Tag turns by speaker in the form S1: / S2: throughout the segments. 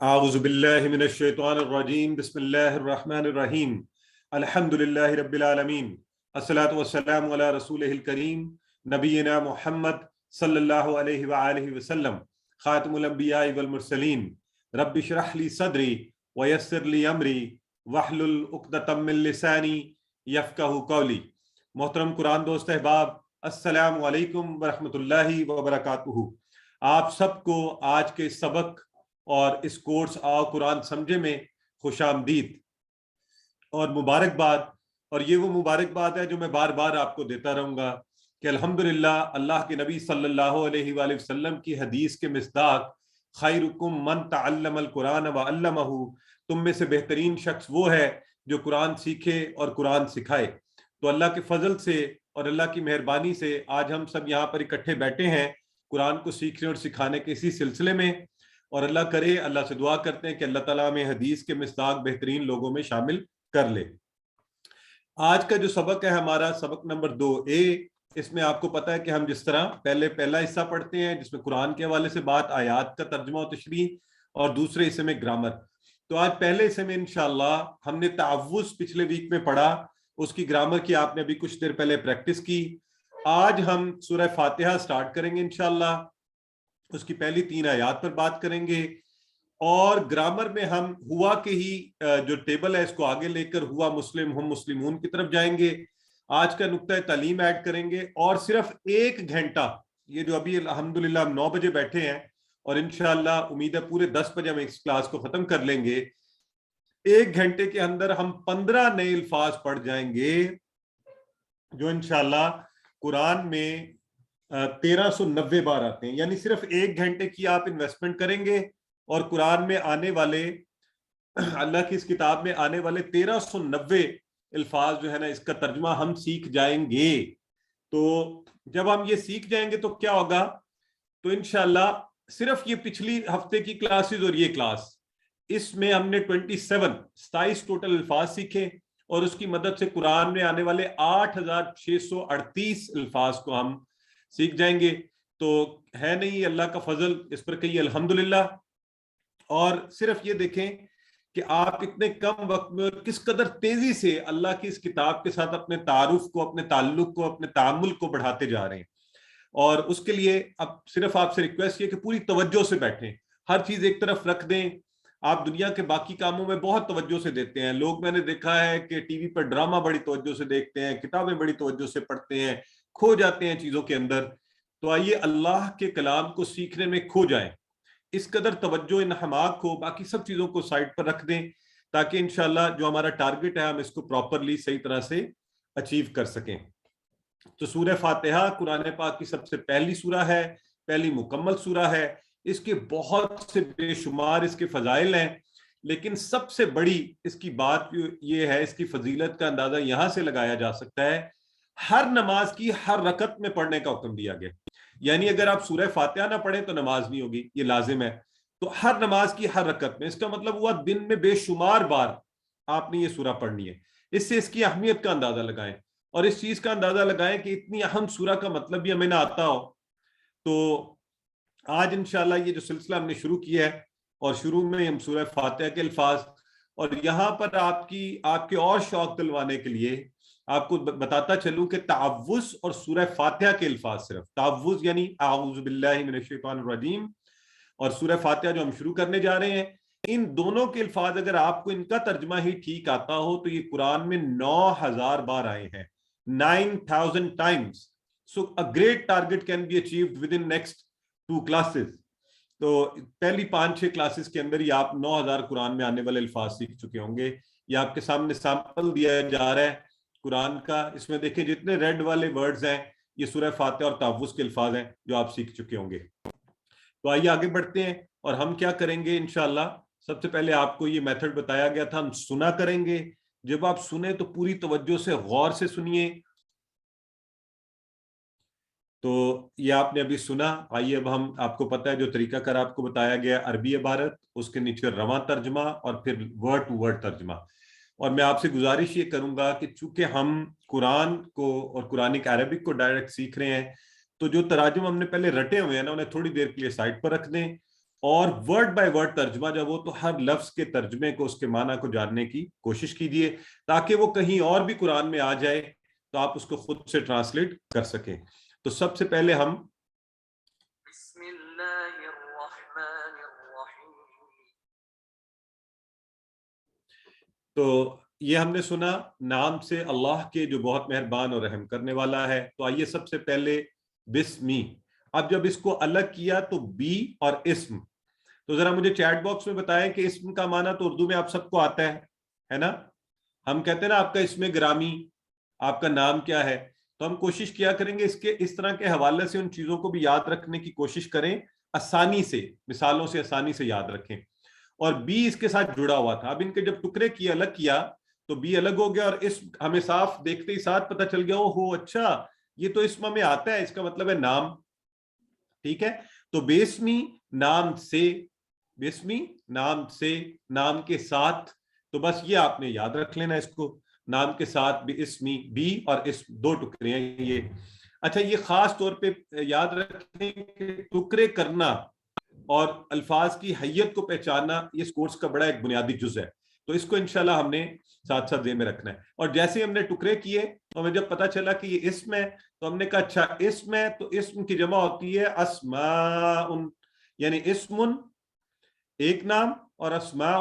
S1: اعوذ باللہ من الشیطان الرجیم بسم اللہ الرحمن الرحیم الحمد للہ رب العالمین الصلاۃ والسلام علی رسولہ الکریم نبینا محمد صلی اللہ علیہ وآلہ وسلم خاتم الانبیاء والمرسلین رب اشرح لی صدری ویسر لی امری واحلل عقدۃ من لسانی یفقہوا قولی۔ محترم قرآن دوست احباب، السلام علیکم ورحمۃ اللہ وبرکاتہ۔ آپ سب کو آج کے سبق اور اس کورس آؤ قرآن سمجھے میں خوش آمدید اور مبارکباد۔ اور یہ وہ مبارکباد ہے جو میں بار بار آپ کو دیتا رہوں گا کہ الحمدللہ اللہ کے نبی صلی اللہ علیہ وآلہ وسلم کی حدیث کے مصداق خیرکم من تعلم القرآن وعلمہ، تم میں سے بہترین شخص وہ ہے جو قرآن سیکھے اور قرآن سکھائے۔ تو اللہ کے فضل سے اور اللہ کی مہربانی سے آج ہم سب یہاں پر اکٹھے بیٹھے ہیں قرآن کو سیکھنے اور سکھانے کے اسی سلسلے میں، اور اللہ کرے، اللہ سے دعا کرتے ہیں کہ اللہ تعالیٰ ہمیں حدیث کے مصداق بہترین لوگوں میں شامل کر لے۔ آج کا جو سبق ہے ہمارا سبق نمبر 2A، اس میں آپ کو پتا ہے کہ ہم جس طرح پہلا حصہ پڑھتے ہیں جس میں قرآن کے حوالے سے بات، آیات کا ترجمہ و تشریح، اور دوسرے حصے میں گرامر۔ تو آج پہلے حصے میں انشاءاللہ ہم نے تعوذ پچھلے ویک میں پڑھا، اس کی گرامر کی آپ نے ابھی کچھ دیر پہلے پریکٹس کی۔ آج ہم سورہ فاتحہ سٹارٹ کریں گے انشاءاللہ، اس کی پہلی 3 آیات پر بات کریں گے، اور گرامر میں ہم ہوا کے ہی جو ٹیبل ہے اس کو آگے لے کر ہوا مسلم ہم مسلمون کی طرف جائیں گے۔ آج کا نقطہ تعلیم ایڈ کریں گے، اور صرف 1 گھنٹہ، یہ جو ابھی الحمدللہ ہم 9 بجے بیٹھے ہیں اور انشاءاللہ امید ہے پورے 10 بجے ہم اس کلاس کو ختم کر لیں گے، 1 گھنٹے کے اندر ہم 15 نئے الفاظ پڑھ جائیں گے جو انشاءاللہ قرآن میں 1390 بار آتے ہیں۔ یعنی صرف 1 گھنٹے کی آپ انویسٹمنٹ کریں گے اور قرآن میں آنے والے، اللہ کی اس کتاب میں آنے والے 1390 الفاظ جو ہے نا، اس کا ترجمہ ہم سیکھ جائیں گے۔ تو جب ہم یہ سیکھ جائیں گے تو کیا ہوگا، تو انشاءاللہ صرف یہ پچھلی ہفتے کی کلاسز اور یہ کلاس، اس میں ہم نے 27 ٹوٹل الفاظ سیکھے، اور اس کی مدد سے قرآن میں آنے والے 8638 الفاظ کو ہم سیکھ جائیں گے۔ تو ہے نہیں اللہ کا فضل، اس پر کہیے الحمدللہ۔ اور صرف یہ دیکھیں کہ آپ اتنے کم وقت میں اور کس قدر تیزی سے اللہ کی اس کتاب کے ساتھ اپنے تعارف کو، اپنے تعلق کو، اپنے تعامل کو بڑھاتے جا رہے ہیں۔ اور اس کے لیے اب صرف آپ سے ریکویسٹ یہ کہ پوری توجہ سے بیٹھیں، ہر چیز ایک طرف رکھ دیں۔ آپ دنیا کے باقی کاموں میں بہت توجہ سے دیتے ہیں، لوگ میں نے دیکھا ہے کہ ٹی وی پر ڈرامہ بڑی توجہ سے دیکھتے ہیں، کتابیں بڑی توجہ سے پڑھتے ہیں، کھو جاتے ہیں چیزوں کے اندر۔ تو آئیے اللہ کے کلام کو سیکھنے میں کھو جائیں، اس قدر توجہ انہماک ہو، باقی سب چیزوں کو سائڈ پر رکھ دیں تاکہ انشاءاللہ جو ہمارا ٹارگٹ ہے ہم اس کو پراپرلی صحیح طرح سے اچیو کر سکیں۔ تو سورہ فاتحہ قرآن پاک کی سب سے پہلی سورہ ہے، پہلی مکمل سورہ ہے۔ اس کے بہت سے بے شمار اس کے فضائل ہیں، لیکن سب سے بڑی اس کی بات یہ ہے، اس کی فضیلت کا اندازہ یہاں سے لگایا جا سکتا ہے، ہر نماز کی ہر رکعت میں پڑھنے کا حکم دیا گیا۔ یعنی اگر آپ سورہ فاتحہ نہ پڑھیں تو نماز نہیں ہوگی، یہ لازم ہے۔ تو ہر نماز کی ہر رکعت میں، اس کا مطلب ہوا دن میں بے شمار بار آپ نے یہ سورہ پڑھنی ہے۔ اس سے اس کی اہمیت کا اندازہ لگائیں، اور اس چیز کا اندازہ لگائیں کہ اتنی اہم سورہ کا مطلب بھی ہمیں نہ آتا ہو۔ تو آج انشاءاللہ یہ جو سلسلہ ہم نے شروع کیا ہے، اور شروع میں ہم سورہ فاتحہ کے الفاظ، اور یہاں پر آپ کے اور شوق دلوانے کے لیے آپ کو بتاتا چلوں کہ تعوذ اور سورہ فاتحہ کے الفاظ، صرف تعوذ یعنی اعوذ باللہ من الشیطان الرجیم، اور سورہ فاتحہ جو ہم شروع کرنے جا رہے ہیں، ان دونوں کے الفاظ اگر آپ کو ان کا ترجمہ ہی ٹھیک آتا ہو تو یہ قرآن میں 9000 بار آئے ہیں، 9000 times. So a great target can be achieved within next 2 classes. تو پہلی 5-6 کلاسز کے اندر ہی آپ 9000 قرآن میں آنے والے الفاظ سیکھ چکے ہوں گے۔ یہ آپ کے سامنے سیمپل دیا جا رہا ہے قرآن کا، اس میں دیکھیں جتنے ریڈ والے ورڈز ہیں یہ سورہ فاتحہ اور تعوذ کے الفاظ ہیں جو آپ سیکھ چکے ہوں گے۔ تو آئیے آگے بڑھتے ہیں، اور ہم کیا کریں گے انشاءاللہ۔ سب سے پہلے آپ کو یہ میتھڈ بتایا گیا تھا، ہم سنا کریں گے۔ جب آپ سنیں تو پوری توجہ سے غور سے سنیے۔ تو یہ آپ نے ابھی سنا، آئیے اب ہم، آپ کو پتہ ہے جو طریقہ کار آپ کو بتایا گیا، عربی عبارت، اس کے نیچے رواں ترجمہ، اور پھر ورڈ ٹو ورڈ ترجمہ۔ اور میں آپ سے گزارش یہ کروں گا کہ چونکہ ہم قرآن کو اور قرآنک عربک کو ڈائریکٹ سیکھ رہے ہیں، تو جو تراجم ہم نے پہلے رٹے ہوئے ہیں نا، انہیں تھوڑی دیر کے لیے سائٹ پر رکھ دیں، اور ورڈ بائی ورڈ ترجمہ جب ہو تو ہر لفظ کے ترجمے کو، اس کے معنی کو جاننے کی کوشش کیجیے تاکہ وہ کہیں اور بھی قرآن میں آ جائے تو آپ اس کو خود سے ٹرانسلیٹ کر سکیں. تو سب سے پہلے ہم
S2: بسم اللہ الرحمن الرحیم.
S1: تو یہ ہم نے سنا نام سے اللہ کے جو بہت مہربان اور رحم کرنے والا ہے. تو آئیے سب سے پہلے بسمی. اب جب اس کو الگ کیا تو بی اور اسم. تو ذرا مجھے چیٹ باکس میں بتائیں کہ اسم کا معنی تو اردو میں آپ سب کو آتا ہے نا. ہم کہتے ہیں نا آپ کا اسم گرامی، آپ کا نام کیا ہے. تو ہم کوشش کیا کریں گے اس طرح کے حوالے سے ان چیزوں کو بھی یاد رکھنے کی کوشش کریں، آسانی سے، مثالوں سے آسانی سے یاد رکھیں. اور بی اس کے ساتھ جڑا ہوا تھا. اب ان کے جب ٹکڑے کیے، الگ کیا تو بی الگ ہو گیا اور اسم ہمیں صاف دیکھتے ہی ساتھ پتہ چل گیا ہو اچھا یہ تو اسم میں آتا ہے، اس کا مطلب ہے نام. ٹھیک ہے. تو بسمی نام سے، بسمی نام سے، نام کے ساتھ. تو بس یہ آپ نے یاد رکھ لینا اس کو، نام کے ساتھ بھی اسمی، بی اور اسم دو ٹکڑے ہیں یہ. اچھا یہ خاص طور پہ یاد رکھیں کہ ٹکڑے کرنا اور الفاظ کی حیت کو پہچاننا یہ اس کورس کا بڑا ایک بنیادی جز ہے. تو اس کو انشاءاللہ ہم نے ساتھ ساتھ ذہن میں رکھنا ہے. اور جیسے ہم نے ٹکڑے کیے تو ہمیں جب پتا چلا کہ یہ اسم ہے تو ہم نے کہا اچھا اسم ہے تو اسم کی جمع ہوتی ہے اسماء، یعنی اسم ایک نام اور اسماء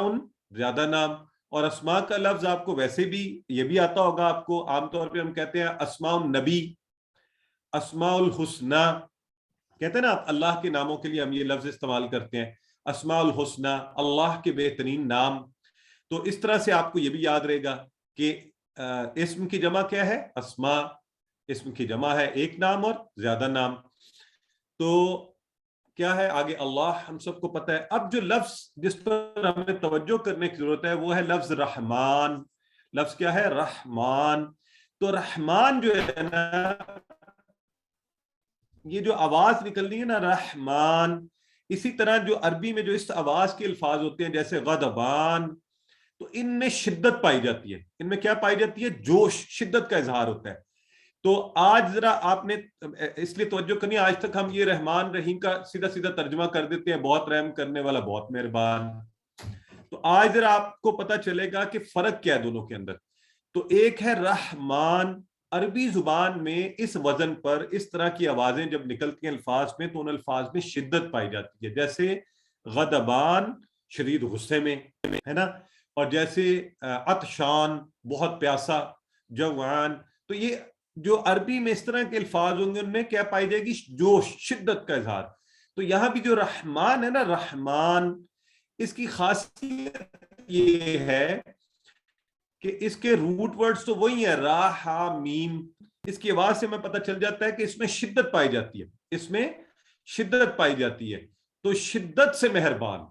S1: زیادہ نام. اور اسماء کا لفظ آپ کو ویسے بھی یہ بھی آتا ہوگا آپ کو، عام طور پہ ہم کہتے ہیں اسماء النبی، اسماء الحسنہ. کہتے ہیں نا آپ اللہ کے ناموں کے لیے ہم یہ لفظ استعمال کرتے ہیں، اسماء الحسنہ، اللہ کے بہترین نام. تو اس طرح سے آپ کو یہ بھی یاد رہے گا کہ اسم کی جمع کیا ہے؟ اسماء. اسم کی جمع ہے ایک نام اور زیادہ نام. تو کیا ہے آگے؟ اللہ ہم سب کو پتہ ہے. اب جو لفظ جس پر ہمیں توجہ کرنے کی ضرورت ہے وہ ہے لفظ رحمان. لفظ کیا ہے؟ رحمان. تو رحمان جو ہے نا، یہ جو آواز نکلنی ہے نا رحمان، اسی طرح جو عربی میں جو اس آواز کے الفاظ ہوتے ہیں جیسے غضبان، تو ان میں شدت پائی جاتی ہے. ان میں کیا پائی جاتی ہے؟ جوش، شدت کا اظہار ہوتا ہے. تو آج ذرا آپ نے اس لیے توجہ کرنی، آج تک ہم یہ رحمان رحیم کا سیدھا سیدھا ترجمہ کر دیتے ہیں، بہت رحم کرنے والا، بہت مہربان. تو آج ذرا آپ کو پتا چلے گا کہ فرق کیا ہے دونوں کے اندر. تو ایک ہے رحمان، عربی زبان میں اس وزن پر اس طرح کی آوازیں جب نکلتی ہیں الفاظ میں تو ان الفاظ میں شدت پائی جاتی ہے. جیسے غضبان شدید غصے میں ہے نا، اور جیسے عطشان بہت پیاسا، جوان. تو یہ جو عربی میں اس طرح کے الفاظ ہوں گے ان میں کیا پائی جائے گی؟ جوش، شدت کا اظہار. تو یہاں بھی جو رحمان ہے نا، رحمان، اس کی خاصیت یہ ہے کہ اس کے روٹ ورڈز تو وہی ہیں، را ہا میم. اس کی آواز سے ہمیں پتہ چل جاتا ہے کہ اس میں شدت پائی جاتی ہے، اس میں شدت پائی جاتی ہے. تو شدت سے مہربان،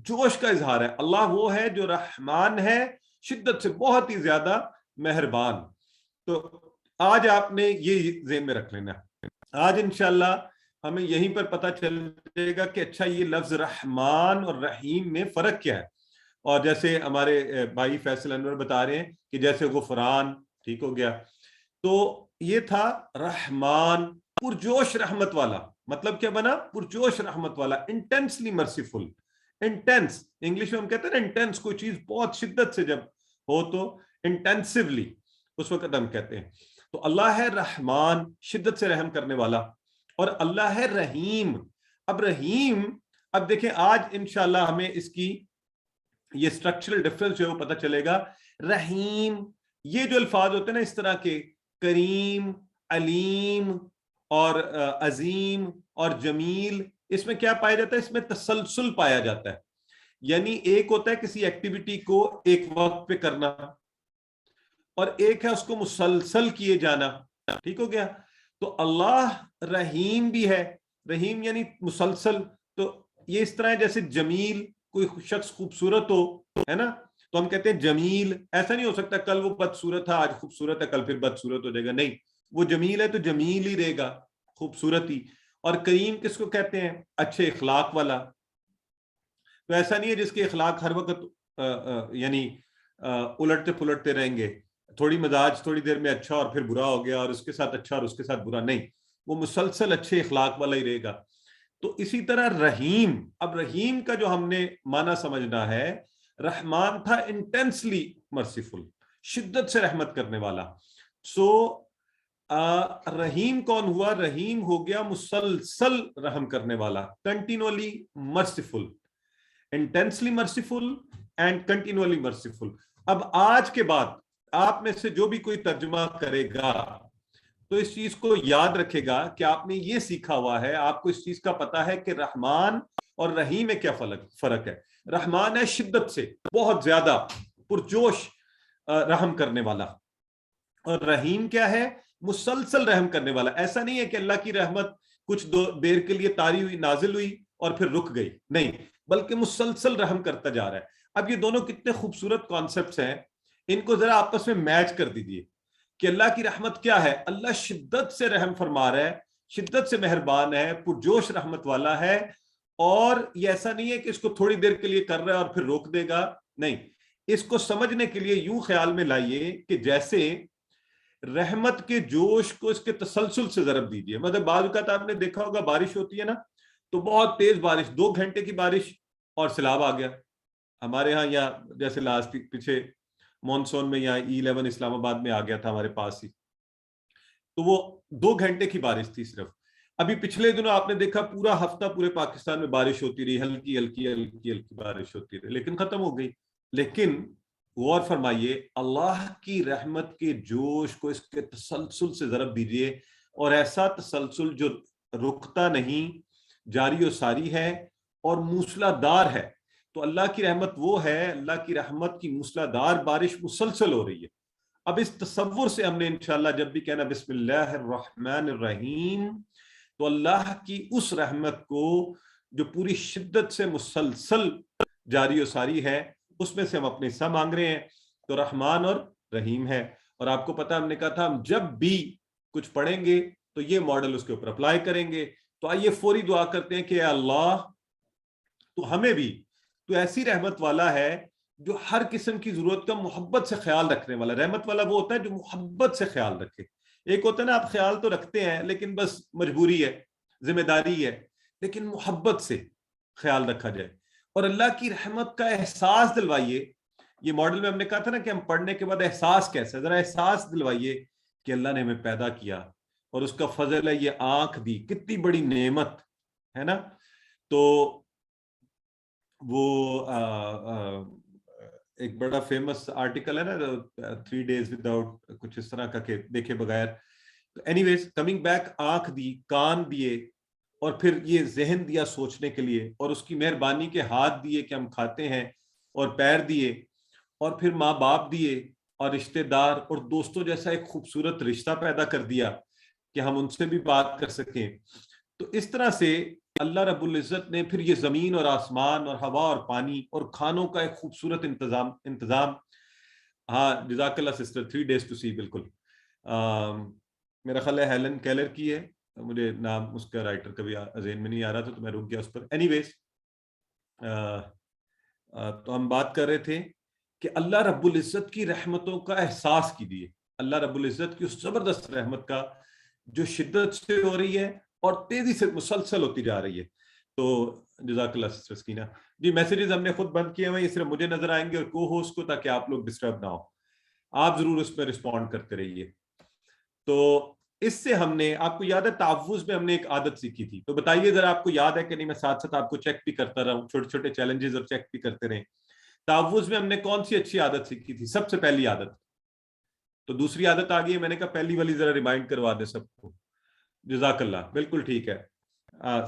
S1: جوش کا اظہار ہے. اللہ وہ ہے جو رحمان ہے، شدت سے بہت ہی زیادہ مہربان. تو آج آپ نے یہ ذہن میں رکھ لینا. آج انشاءاللہ ہمیں یہیں پر پتہ چل جائے گا کہ اچھا یہ لفظ رحمان اور رحیم میں فرق کیا ہے. اور جیسے ہمارے بھائی فیصل انور بتا رہے ہیں کہ جیسے غفران، ٹھیک ہو گیا. تو یہ تھا رحمان، پرجوش رحمت والا. مطلب کیا بنا؟ پرجوش رحمت والا، انٹینسلی مرسیفل. انٹینس انگلش میں ہم کہتے ہیں نا انٹینس، کوئی چیز بہت شدت سے جب ہو تو انٹینسولی، اس وقت ہم کہتے ہیں. تو اللہ ہے رحمان، شدت سے رحم کرنے والا. اور اللہ ہے رحیم. اب رحیم، اب دیکھیں آج انشاءاللہ ہمیں اس کی یہ اسٹرکچرل ڈفرنس جو ہے وہ پتہ چلے گا. رحیم، یہ جو الفاظ ہوتے ہیں نا اس طرح کے، کریم، علیم اور عظیم اور جمیل، اس میں کیا پایا جاتا ہے؟ اس میں تسلسل پایا جاتا ہے. یعنی ایک ہوتا ہے کسی ایکٹیویٹی کو ایک وقت پہ کرنا، اور ایک ہے اس کو مسلسل کیے جانا. ٹھیک ہو گیا. تو اللہ رحیم بھی ہے، رحیم یعنی مسلسل. تو یہ اس طرح ہے جیسے جمیل، کوئی شخص خوبصورت ہو، ہے نا، تو ہم کہتے ہیں جمیل. ایسا نہیں ہو سکتا کل وہ بدصورت تھا، آج خوبصورت ہے، کل پھر بدصورت ہو جائے گا. نہیں، وہ جمیل ہے تو جمیل ہی رہے گا، خوبصورت ہی. اور کریم کس کو کہتے ہیں؟ اچھے اخلاق والا. تو ایسا نہیں ہے جس کے اخلاق ہر وقت یعنی الٹتے پلٹتے رہیں گے، تھوڑی مزاج تھوڑی دیر میں اچھا اور پھر برا ہو گیا، اور اس کے ساتھ اچھا اور اس کے ساتھ برا. نہیں، وہ مسلسل اچھے اخلاق والا ہی رہے گا. تو اسی طرح رحیم، اب رحیم کا جو ہم نے معنی سمجھنا ہے، رحمان تھا انٹینسلی مرسیفل، شدت سے رحمت کرنے والا. سو رحیم کون ہوا؟ رحیم ہو گیا مسلسل رحم کرنے والا، continually merciful, intensely merciful and continually merciful. اب آج کے بعد آپ میں سے جو بھی کوئی ترجمہ کرے گا تو اس چیز کو یاد رکھے گا کہ آپ نے یہ سیکھا ہوا ہے، آپ کو اس چیز کا پتا ہے کہ رحمان اور رحیم میں کیا فرق ہے. رحمان ہے شدت سے، بہت زیادہ پرجوش رحم کرنے والا، اور رحیم کیا ہے؟ مسلسل رحم کرنے والا. ایسا نہیں ہے کہ اللہ کی رحمت کچھ دیر کے لیے طاری ہوئی، نازل ہوئی اور پھر رک گئی، نہیں، بلکہ مسلسل رحم کرتا جا رہا ہے. اب یہ دونوں کتنے خوبصورت کانسیپٹس ہیں، ان کو ذرا آپس میں میچ کر دیجئے کہ اللہ کی رحمت کیا ہے؟ اللہ شدت سے رحم فرما رہا ہے، شدت سے مہربان ہے، پرجوش رحمت والا ہے، اور یہ ایسا نہیں ہے کہ اس کو تھوڑی دیر کے لیے کر رہا ہے اور پھر روک دے گا، نہیں. اس کو سمجھنے کے لیے یوں خیال میں لائیے کہ جیسے رحمت کے جوش کو اس کے تسلسل سے ضرب دیجئے. مطلب بعض اوقات آپ نے دیکھا ہوگا بارش ہوتی ہے نا، تو بہت تیز بارش، 2 گھنٹے کی بارش اور سیلاب آ گیا. ہمارے ہاں یا جیسے لاسٹ پیچھے مونسون میں یا E11 اسلام آباد میں آ گیا تھا ہمارے پاس ہی، تو وہ 2 گھنٹے کی بارش تھی صرف. ابھی پچھلے دنوں آپ نے دیکھا پورا ہفتہ پورے پاکستان میں بارش ہوتی رہی، ہلکی ہلکی ہلکی ہلکی بارش ہوتی رہی، لیکن ختم ہو گئی. لیکن غور فرمائیے، اللہ کی رحمت کے جوش کو اس کے تسلسل سے ضرب دیجئے، اور ایسا تسلسل جو رکتا نہیں، جاری و ساری ہے اور موسلا دار ہے. تو اللہ کی رحمت وہ ہے، اللہ کی رحمت کی موسلا دار بارش مسلسل ہو رہی ہے. اب اس تصور سے ہم نے انشاءاللہ جب بھی کہنا بسم اللہ الرحمن الرحیم، تو اللہ کی اس رحمت کو جو پوری شدت سے مسلسل جاری و ساری ہے، اس میں سے ہم اپنے حصہ مانگ رہے ہیں. تو رحمان اور رحیم ہے. اور آپ کو پتا ہم نے کہا تھا ہم جب بھی کچھ پڑھیں گے تو یہ ماڈل اس کے اوپر اپلائی کریں گے. تو آئیے فوری دعا کرتے ہیں کہ اے اللہ تو ہمیں بھی تو ایسی رحمت والا ہے جو ہر قسم کی ضرورت کا محبت سے خیال رکھنے والا. رحمت والا وہ ہوتا ہے جو محبت سے خیال رکھے. ایک ہوتا ہے نا آپ خیال تو رکھتے ہیں لیکن بس مجبوری ہے، ذمہ داری ہے، لیکن محبت سے خیال رکھا جائے. اور اللہ کی رحمت کا احساس دلوائیے. یہ ماڈل میں ہم نے کہا تھا نا کہ ہم پڑھنے کے بعد احساس کیسا ہے، ذرا احساس دلوائیے کہ اللہ نے ہمیں پیدا کیا اور اس کا فضل ہے یہ آنکھ دی، کتنی بڑی نعمت ہے نا. تو وہ ایک بڑا فیمس آرٹیکل ہے نا 3 days وداؤٹ کچھ اس طرح کا کہ دیکھے بغیر. اینی ویز کمنگ بیک، آنکھ دی، کان دیے، اور پھر یہ ذہن دیا سوچنے کے لیے، اور اس کی مہربانی کے ہاتھ دیے کہ ہم کھاتے ہیں، اور پیر دیے، اور پھر ماں باپ دیے، اور رشتہ دار اور دوستوں جیسا ایک خوبصورت رشتہ پیدا کر دیا کہ ہم ان سے بھی بات کر سکیں. تو اس طرح سے اللہ رب العزت نے پھر یہ زمین اور آسمان اور ہوا اور پانی اور کھانوں کا ایک خوبصورت انتظام. ہاں جزاک اللہ سسٹر، 3 days to see، بالکل میرا خیال ہے ہیلن کیلر کی ہے، مجھے نام اس کا رائٹر کبھی ذہن میں نہیں آ رہا تھا تو میں رک گیا اس پر. اینی ویز تو ہم بات کر رہے تھے کہ اللہ رب العزت کی رحمتوں کا احساس کیجیے، اللہ رب العزت کی اس زبردست رحمت کا جو شدت سے ہو رہی ہے اور تیزی سے مسلسل ہوتی جا رہی ہے. تو جزاک اللہ سسٹر سکینہ جی. میسیجز ہم نے خود بند کیے ہوئے، یہ صرف مجھے نظر آئیں گے اور کو ہوسٹ کو، تاکہ آپ لوگ ڈسٹرب نہ ہو. آپ ضرور اس پہ رسپونڈ کرتے رہیے. تو اس سے ہم نے، آپ کو یاد ہے تعوذ میں ہم نے ایک عادت سیکھی تھی، تو بتائیے ذرا آپ کو یاد ہے کہ نہیں، میں ساتھ ساتھ آپ کو چیک بھی کرتا رہا ہوں، چھوٹے چھوٹے چیلنجز اور چیک بھی کرتے رہیں. تعوذ میں ہم نے کون سی اچھی عادت سیکھی تھی؟ سب سے پہلی عادت. تو دوسری عادت آ گئی ہے، میں نے کہا پہلی والی ذرا ریمائنڈ کروا دیں سب کو. جزاک اللہ، بالکل ٹھیک ہے.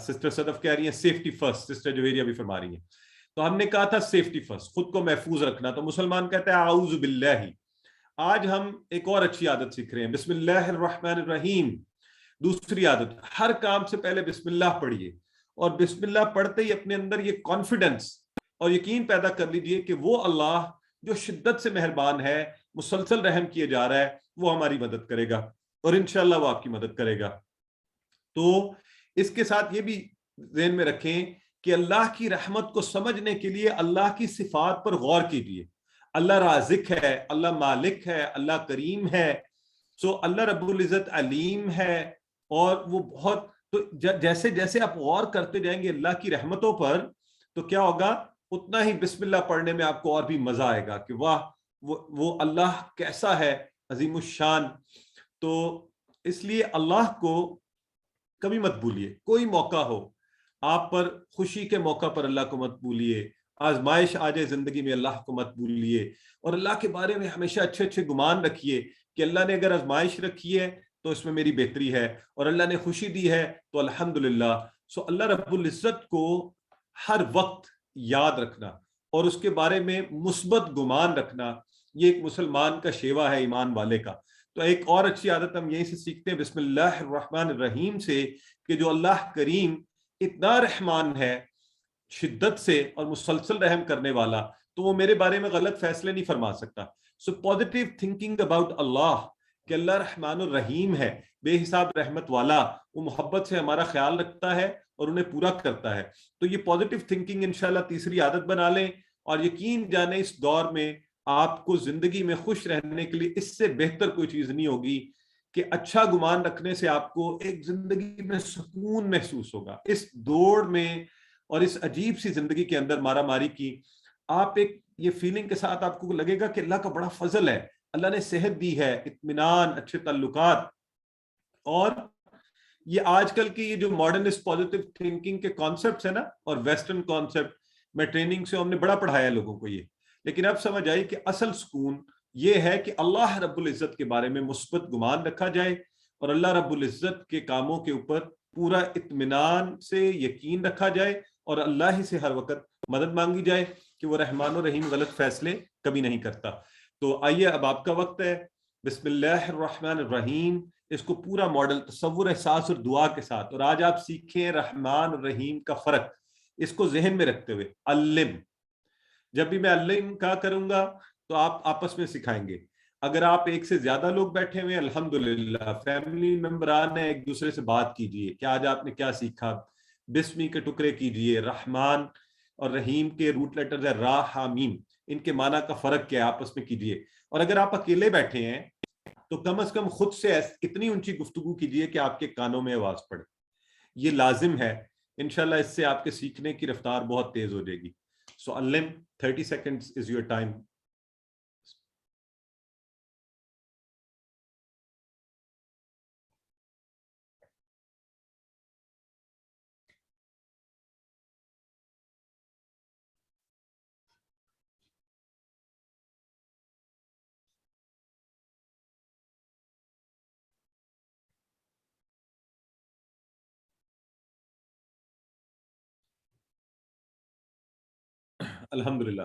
S1: سسٹر صدف کہہ رہی ہیں سیفٹی فرسٹ، سسٹر جویریہ بھی فرما رہی ہیں. تو ہم نے کہا تھا سیفٹی فرسٹ، خود کو محفوظ رکھنا. تو مسلمان کہتا ہے اعوذ باللہ. آج ہم ایک اور اچھی عادت سیکھ رہے ہیں، بسم اللہ الرحمن الرحیم. دوسری عادت، ہر کام سے پہلے بسم اللہ پڑھیے، اور بسم اللہ پڑھتے ہی اپنے اندر یہ کانفیڈنس اور یقین پیدا کر لیجئے کہ وہ اللہ جو شدت سے مہربان ہے، مسلسل رحم کیے جا رہا ہے، وہ ہماری مدد کرے گا، اور انشاءاللہ وہ آپ کی مدد کرے گا. تو اس کے ساتھ یہ بھی ذہن میں رکھیں کہ اللہ کی رحمت کو سمجھنے کے لیے اللہ کی صفات پر غور کیجیے. اللہ رازق ہے، اللہ مالک ہے، اللہ کریم ہے، سو اللہ رب العزت علیم ہے، اور وہ بہت. تو تو جیسے جیسے آپ غور کرتے جائیں گے اللہ کی رحمتوں پر تو کیا ہوگا، اتنا ہی بسم اللہ پڑھنے میں آپ کو اور بھی مزہ آئے گا کہ واہ وہ اللہ کیسا ہے، عظیم الشان۔ تو اس لیے اللہ کو کبھی مت بھولیے، کوئی موقع ہو آپ پر، خوشی کے موقع پر اللہ کو مت بھولیے، آزمائش آ جائے زندگی میں اللہ کو مت بھولیے، اور اللہ کے بارے میں ہمیشہ اچھے اچھے گمان رکھیے کہ اللہ نے اگر آزمائش رکھی ہے تو اس میں میری بہتری ہے، اور اللہ نے خوشی دی ہے تو الحمدللہ۔ سو اللہ رب العزت کو ہر وقت یاد رکھنا اور اس کے بارے میں مثبت گمان رکھنا، یہ ایک مسلمان کا شیوا ہے، ایمان والے کا۔ تو ایک اور اچھی عادت ہم یہیں سے سیکھتے ہیں بسم اللہ الرحمن الرحیم سے، کہ جو اللہ کریم اتنا رحمان ہے شدت سے اور مسلسل رحم کرنے والا، تو وہ میرے بارے میں غلط فیصلے نہیں فرما سکتا۔ سو پازیٹیو تھنکنگ اباؤٹ اللہ، کہ اللہ رحمان الرحیم ہے، بے حساب رحمت والا، وہ محبت سے ہمارا خیال رکھتا ہے اور انہیں پورا کرتا ہے۔ تو یہ پازیٹیو تھنکنگ انشاءاللہ تیسری عادت بنا لیں، اور یقین جانیں اس دور میں آپ کو زندگی میں خوش رہنے کے لیے اس سے بہتر کوئی چیز نہیں ہوگی کہ اچھا گمان رکھنے سے آپ کو ایک زندگی میں سکون محسوس ہوگا۔ اس دوڑ میں اور اس عجیب سی زندگی کے اندر مارا ماری کی، آپ ایک یہ فیلنگ کے ساتھ آپ کو لگے گا کہ اللہ کا بڑا فضل ہے، اللہ نے صحت دی ہے، اطمینان، اچھے تعلقات۔ اور یہ آج کل کی یہ جو ماڈرنسٹ پازیٹیو تھنکنگ کے کانسیپٹس ہیں نا، اور ویسٹرن کانسیپٹ، میں ٹریننگ سے ہم نے بڑا پڑھایا لوگوں کو یہ، لیکن اب سمجھ آئی کہ اصل سکون یہ ہے کہ اللہ رب العزت کے بارے میں مثبت گمان رکھا جائے، اور اللہ رب العزت کے کاموں کے اوپر پورا اطمینان سے یقین رکھا جائے، اور اللہ ہی سے ہر وقت مدد مانگی جائے کہ وہ رحمان و رحیم غلط فیصلے کبھی نہیں کرتا۔ تو آئیے اب آپ کا وقت ہے، بسم اللہ الرحمن الرحیم، اس کو پورا ماڈل تصور، احساس اور دعا کے ساتھ، اور آج آپ سیکھیں رحمان اور رحیم کا فرق، اس کو ذہن میں رکھتے ہوئے۔ علم، جب بھی میں علم کا کروں گا تو آپ آپس میں سکھائیں گے۔ اگر آپ ایک سے زیادہ لوگ بیٹھے ہوئے ہیں، الحمدللہ فیملی ممبران ہیں، ایک دوسرے سے بات کیجئے کہ آج آپ نے کیا سیکھا، بسمی کے ٹکڑے کیجئے، رحمان اور رحیم کے روٹ لیٹرز ہے را ہا میم، ان کے معنی کا فرق کیا ہے آپس میں کیجئے۔ اور اگر آپ اکیلے بیٹھے ہیں تو کم از کم خود سے اتنی اونچی گفتگو کیجئے کہ آپ کے کانوں میں آواز پڑے، یہ لازم ہے۔ انشاءاللہ اس سے آپ کے سیکھنے کی رفتار بہت تیز ہو جائے گی۔ سو علم، 30 seconds is your time. الحمدللہ۔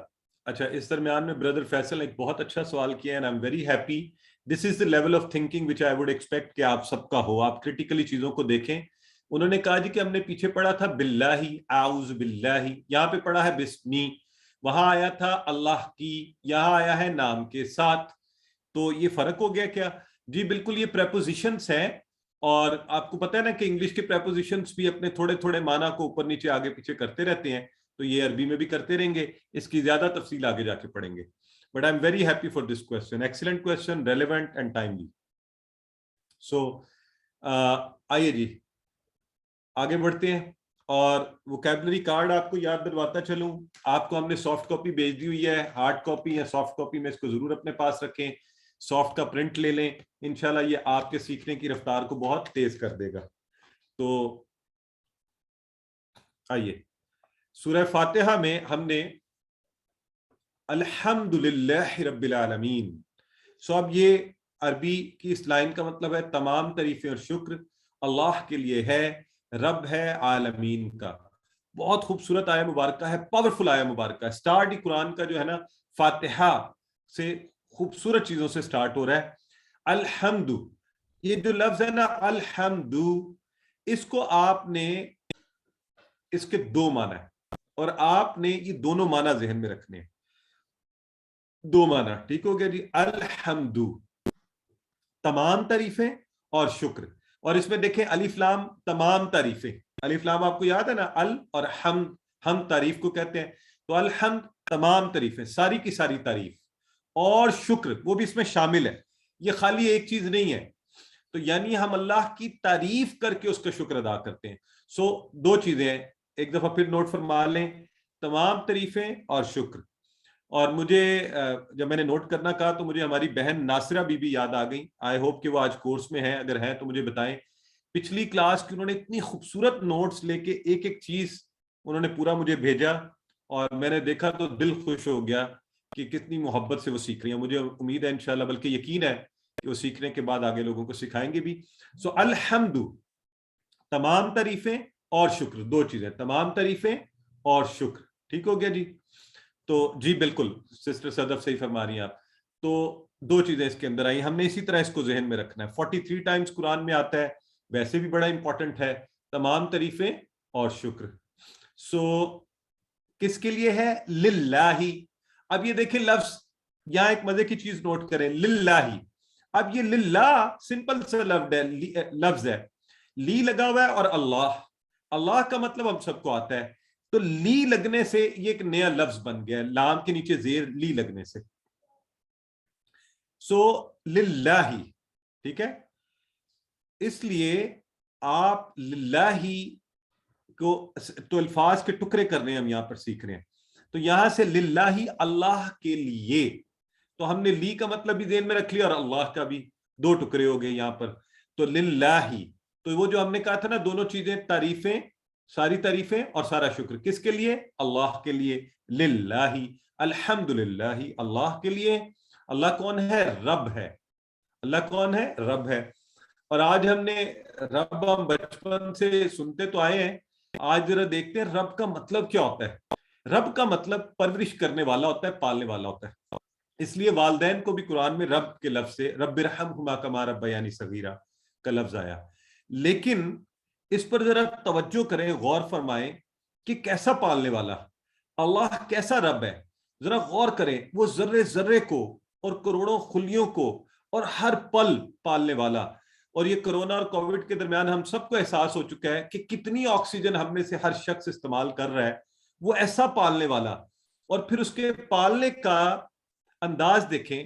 S1: اچھا، اس درمیان میں بردر فیصل نے ایک بہت اچھا سوال کیا ہے، and I'm very happy. This is the level of thinking which I would expect کہ آپ سب کا ہو، آپ کرٹیکلی چیزوں کو دیکھیں۔ انہوں نے کہا جی کہ ہم نے پیچھے پڑھا تھا باللہ، اعوذ باللہ، یہاں پہ پڑھا ہے بسمی، وہاں آیا تھا اللہ کی، یہاں آیا ہے نام کے ساتھ، تو یہ فرق ہو گیا کیا؟ جی بالکل، یہ پریپوزیشنز ہیں، اور آپ کو پتہ ہے نا کہ انگلش کے پریپوزیشنز بھی اپنے تھوڑے تھوڑے معنی کو اوپر نیچے آگے پیچھے کرتے رہتے ہیں، تو یہ عربی میں بھی کرتے رہیں گے، اس کی زیادہ تفصیل آگے جا کے پڑھیں گے۔ But I am very happy for this question, excellent question, relevant and timely. So آئیے جی آگے بڑھتے ہیں، اور ووکیبلری کارڈ آپ کو یاد دلواتا چلوں، آپ کو ہم نے سافٹ کاپی بھیج دی ہوئی ہے، ہارڈ کاپی یا سافٹ کاپی میں اس کو ضرور اپنے پاس رکھیں، سافٹ کا پرنٹ لے لیں، انشاءاللہ یہ آپ کے سیکھنے کی رفتار کو بہت تیز کر دے گا۔ تو آئیے، سورہ فاتحہ میں ہم نے الحمدللہ رب العالمین، سو اب یہ عربی کی اس لائن کا مطلب ہے تمام تعریفیں اور شکر اللہ کے لیے ہے، رب ہے عالمین کا۔ بہت خوبصورت آیہ مبارکہ ہے، پاورفل آیہ مبارکہ ہے۔ سٹارٹ ہی قرآن کا جو ہے نا فاتحہ سے خوبصورت چیزوں سے سٹارٹ ہو رہا ہے۔ الحمد، یہ جو لفظ ہے نا الحمد، اس کو آپ نے، اس کے دو معنی ہیں، اور آپ نے یہ دونوں معنی ذہن میں رکھنے ہیں، دو معنی، ٹھیک ہو گیا جی؟ الحمد، تمام تعریفیں اور شکر، اور اس میں دیکھیں الف لام تمام تعریفیں، الف لام آپ کو یاد ہے نا، ال اور حمد، ہم تعریف کو کہتے ہیں، تو الحمد تمام تعریفیں، ساری کی ساری تعریف، اور شکر وہ بھی اس میں شامل ہے، یہ خالی ایک چیز نہیں ہے۔ تو یعنی ہم اللہ کی تعریف کر کے اس کا شکر ادا کرتے ہیں. سو دو چیزیں ہیں, ایک دفعہ پھر نوٹ فرما لیں, تمام تعریفیں اور شکر. اور مجھے جب میں نے نوٹ کرنا کہا تو مجھے ہماری بہن ناصرہ بی بی یاد آ گئی. آئی ہوپ کہ وہ آج کورس میں ہیں, اگر ہیں تو مجھے بتائیں. پچھلی کلاس کی انہوں نے اتنی خوبصورت نوٹس لے کے ایک ایک چیز انہوں نے پورا مجھے بھیجا, اور میں نے دیکھا تو دل خوش ہو گیا کہ کتنی محبت سے وہ سیکھ رہی ہیں. مجھے امید ہے انشاءاللہ, بلکہ یقین ہے کہ وہ سیکھنے کے بعد آگے لوگوں کو سکھائیں گے بھی. سو الحمد, تمام تعریفیں اور شکر, دو چیزیں, تمام تعریفیں اور شکر. ٹھیک ہو گیا جی؟ تو جی بالکل سسٹر صدف صحیح فرما رہی ہیں آپ. تو دو چیزیں اس کے اندر آئی, ہم نے اسی طرح اس کو ذہن میں رکھنا ہے. 43 ٹائمز قرآن میں آتا ہے, ویسے بھی بڑا امپورٹنٹ ہے, تمام تعریفیں اور شکر. سو کس کے لیے ہے؟ للہ. اب یہ دیکھیں لفظ, یہاں ایک مزے کی چیز نوٹ کریں, للہ. اب یہ للہ سمپل سا لفظ ہے, لی لگا ہوا ہے اور اللہ. اللہ کا مطلب ہم سب کو آتا ہے, تو لی لگنے سے یہ ایک نیا لفظ بن گیا, لام کے نیچے زیر لی لگنے سے. سو للہ, ٹھیک ہے. اس لیے آپ للہ کو تو الفاظ کے ٹکڑے کر رہے ہیں, ہم یہاں پر سیکھ رہے ہیں. تو یہاں سے للہ, اللہ کے لیے, تو ہم نے لی کا مطلب بھی ذہن میں رکھ لیا اور اللہ کا بھی, دو ٹکڑے ہو گئے یہاں پر. تو للہ, تو وہ جو ہم نے کہا تھا نا, دونوں چیزیں, تعریفیں, ساری تعریفیں اور سارا شکر کس کے لیے؟ اللہ کے لیے. للہ, الحمدللہ, اللہ کے لیے. اللہ کون ہے؟ رب ہے. اللہ کون ہے؟ رب ہے. اور آج ہم نے رب, ہم بچپن سے سنتے تو آئے ہیں, آج ذرا دیکھتے ہیں رب کا مطلب کیا ہوتا ہے. رب کا مطلب پرورش کرنے والا ہوتا ہے, پالنے والا ہوتا ہے. اس لیے والدین کو بھی قرآن میں رب کے لفظ سے رب ارحمہما کما ربیانی صغیرہ کا لفظ آیا. لیکن اس پر ذرا توجہ کریں, غور فرمائیں کہ کیسا پالنے والا, اللہ کیسا رب ہے. ذرا غور کریں, وہ ذرے ذرے کو اور کروڑوں خلیوں کو اور ہر پل پالنے والا. اور یہ کرونا اور کووڈ کے درمیان ہم سب کو احساس ہو چکا ہے کہ کتنی آکسیجن ہم میں سے ہر شخص استعمال کر رہا ہے. وہ ایسا پالنے والا, اور پھر اس کے پالنے کا انداز دیکھیں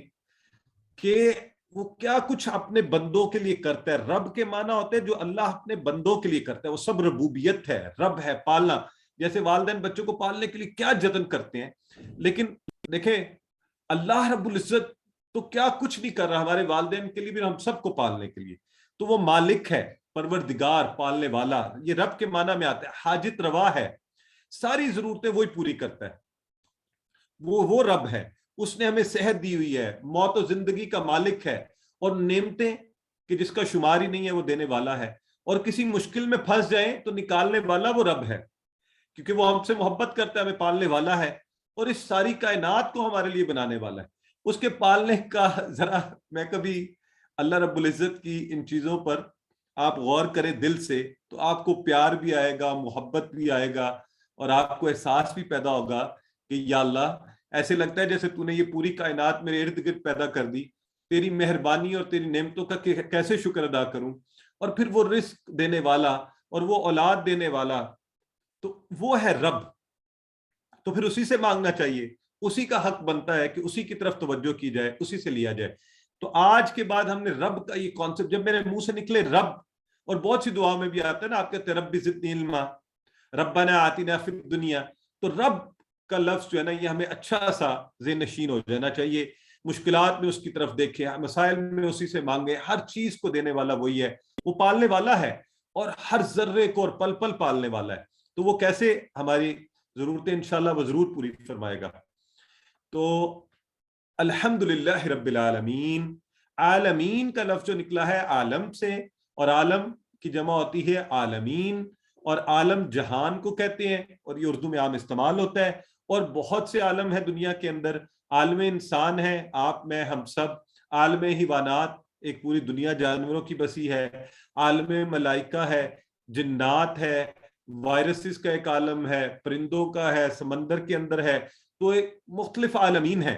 S1: کہ وہ کیا کچھ اپنے بندوں کے لیے کرتا ہے. رب کے معنی ہوتے ہیں جو اللہ اپنے بندوں کے لیے کرتا ہے, وہ سب ربوبیت ہے, رب ہے, پالنا. جیسے والدین بچوں کو پالنے کے لیے کیا جتن کرتے ہیں, لیکن دیکھیں اللہ رب العزت تو کیا کچھ نہیں کر رہا ہمارے والدین کے لیے بھی, ہم سب کو پالنے کے لیے. تو وہ مالک ہے, پروردگار, پالنے والا. یہ رب کے معنی میں آتا ہے. حاجت روا ہے, ساری ضرورتیں وہی پوری کرتا ہے, وہ رب ہے. اس نے ہمیں صحت دی ہوئی ہے, موت و زندگی کا مالک ہے, اور نعمتیں کہ جس کا شمار ہی نہیں ہے وہ دینے والا ہے. اور کسی مشکل میں پھنس جائیں تو نکالنے والا وہ رب ہے, کیونکہ وہ ہم سے محبت کرتا ہے, ہمیں پالنے والا ہے, اور اس ساری کائنات کو ہمارے لیے بنانے والا ہے. اس کے پالنے کا ذرا, میں کبھی اللہ رب العزت کی ان چیزوں پر آپ غور کریں دل سے, تو آپ کو پیار بھی آئے گا, محبت بھی آئے گا, اور آپ کو احساس بھی پیدا ہوگا کہ یا اللہ, ایسے لگتا ہے جیسے تو نے یہ پوری کائنات میرے ارد گرد پیدا کر دی, تیری مہربانی اور تیری نعمتوں کا کیسے شکر ادا کروں. اور پھر وہ رزق دینے والا اور وہ اولاد دینے والا, تو وہ ہے رب. تو پھر اسی سے مانگنا چاہیے, اسی کا حق بنتا ہے کہ اسی کی طرف توجہ کی جائے, اسی سے لیا جائے. تو آج کے بعد ہم نے رب کا یہ کانسیپٹ, جب میرے منہ سے نکلے رب, اور بہت سی دعاؤں میں بھی آتا ہے نا, آپ کہتے ہیں رب زدنی علما, ربنا آتنا فی الدنیا, تو رب کا لفظ جو ہے نا, یہ ہمیں اچھا سا ذہن نشین ہو جانا چاہیے. مشکلات میں اس کی طرف دیکھیں, مسائل میں اسی سے مانگیں, ہر چیز کو دینے والا وہی ہے, وہ پالنے والا ہے, اور ہر ذرے کو اور پل پل پالنے والا ہے. تو وہ کیسے ہماری ضرورتیں انشاءاللہ وہ ضرور پوری فرمائے گا. تو الحمدللہ رب العالمین, عالمین کا لفظ جو نکلا ہے عالم سے, اور عالم کی جمع ہوتی ہے عالمین, اور عالم جہان کو کہتے ہیں, اور یہ اردو میں عام استعمال ہوتا ہے. اور بہت سے عالم ہے دنیا کے اندر, عالم انسان ہے, آپ میں ہم سب, عالم حیوانات, ایک پوری دنیا جانوروں کی بسی ہے, عالم ملائکہ ہے, جنات ہے, وائرسز کا ایک عالم ہے, پرندوں کا ہے, سمندر کے اندر ہے, تو ایک مختلف عالمین ہیں.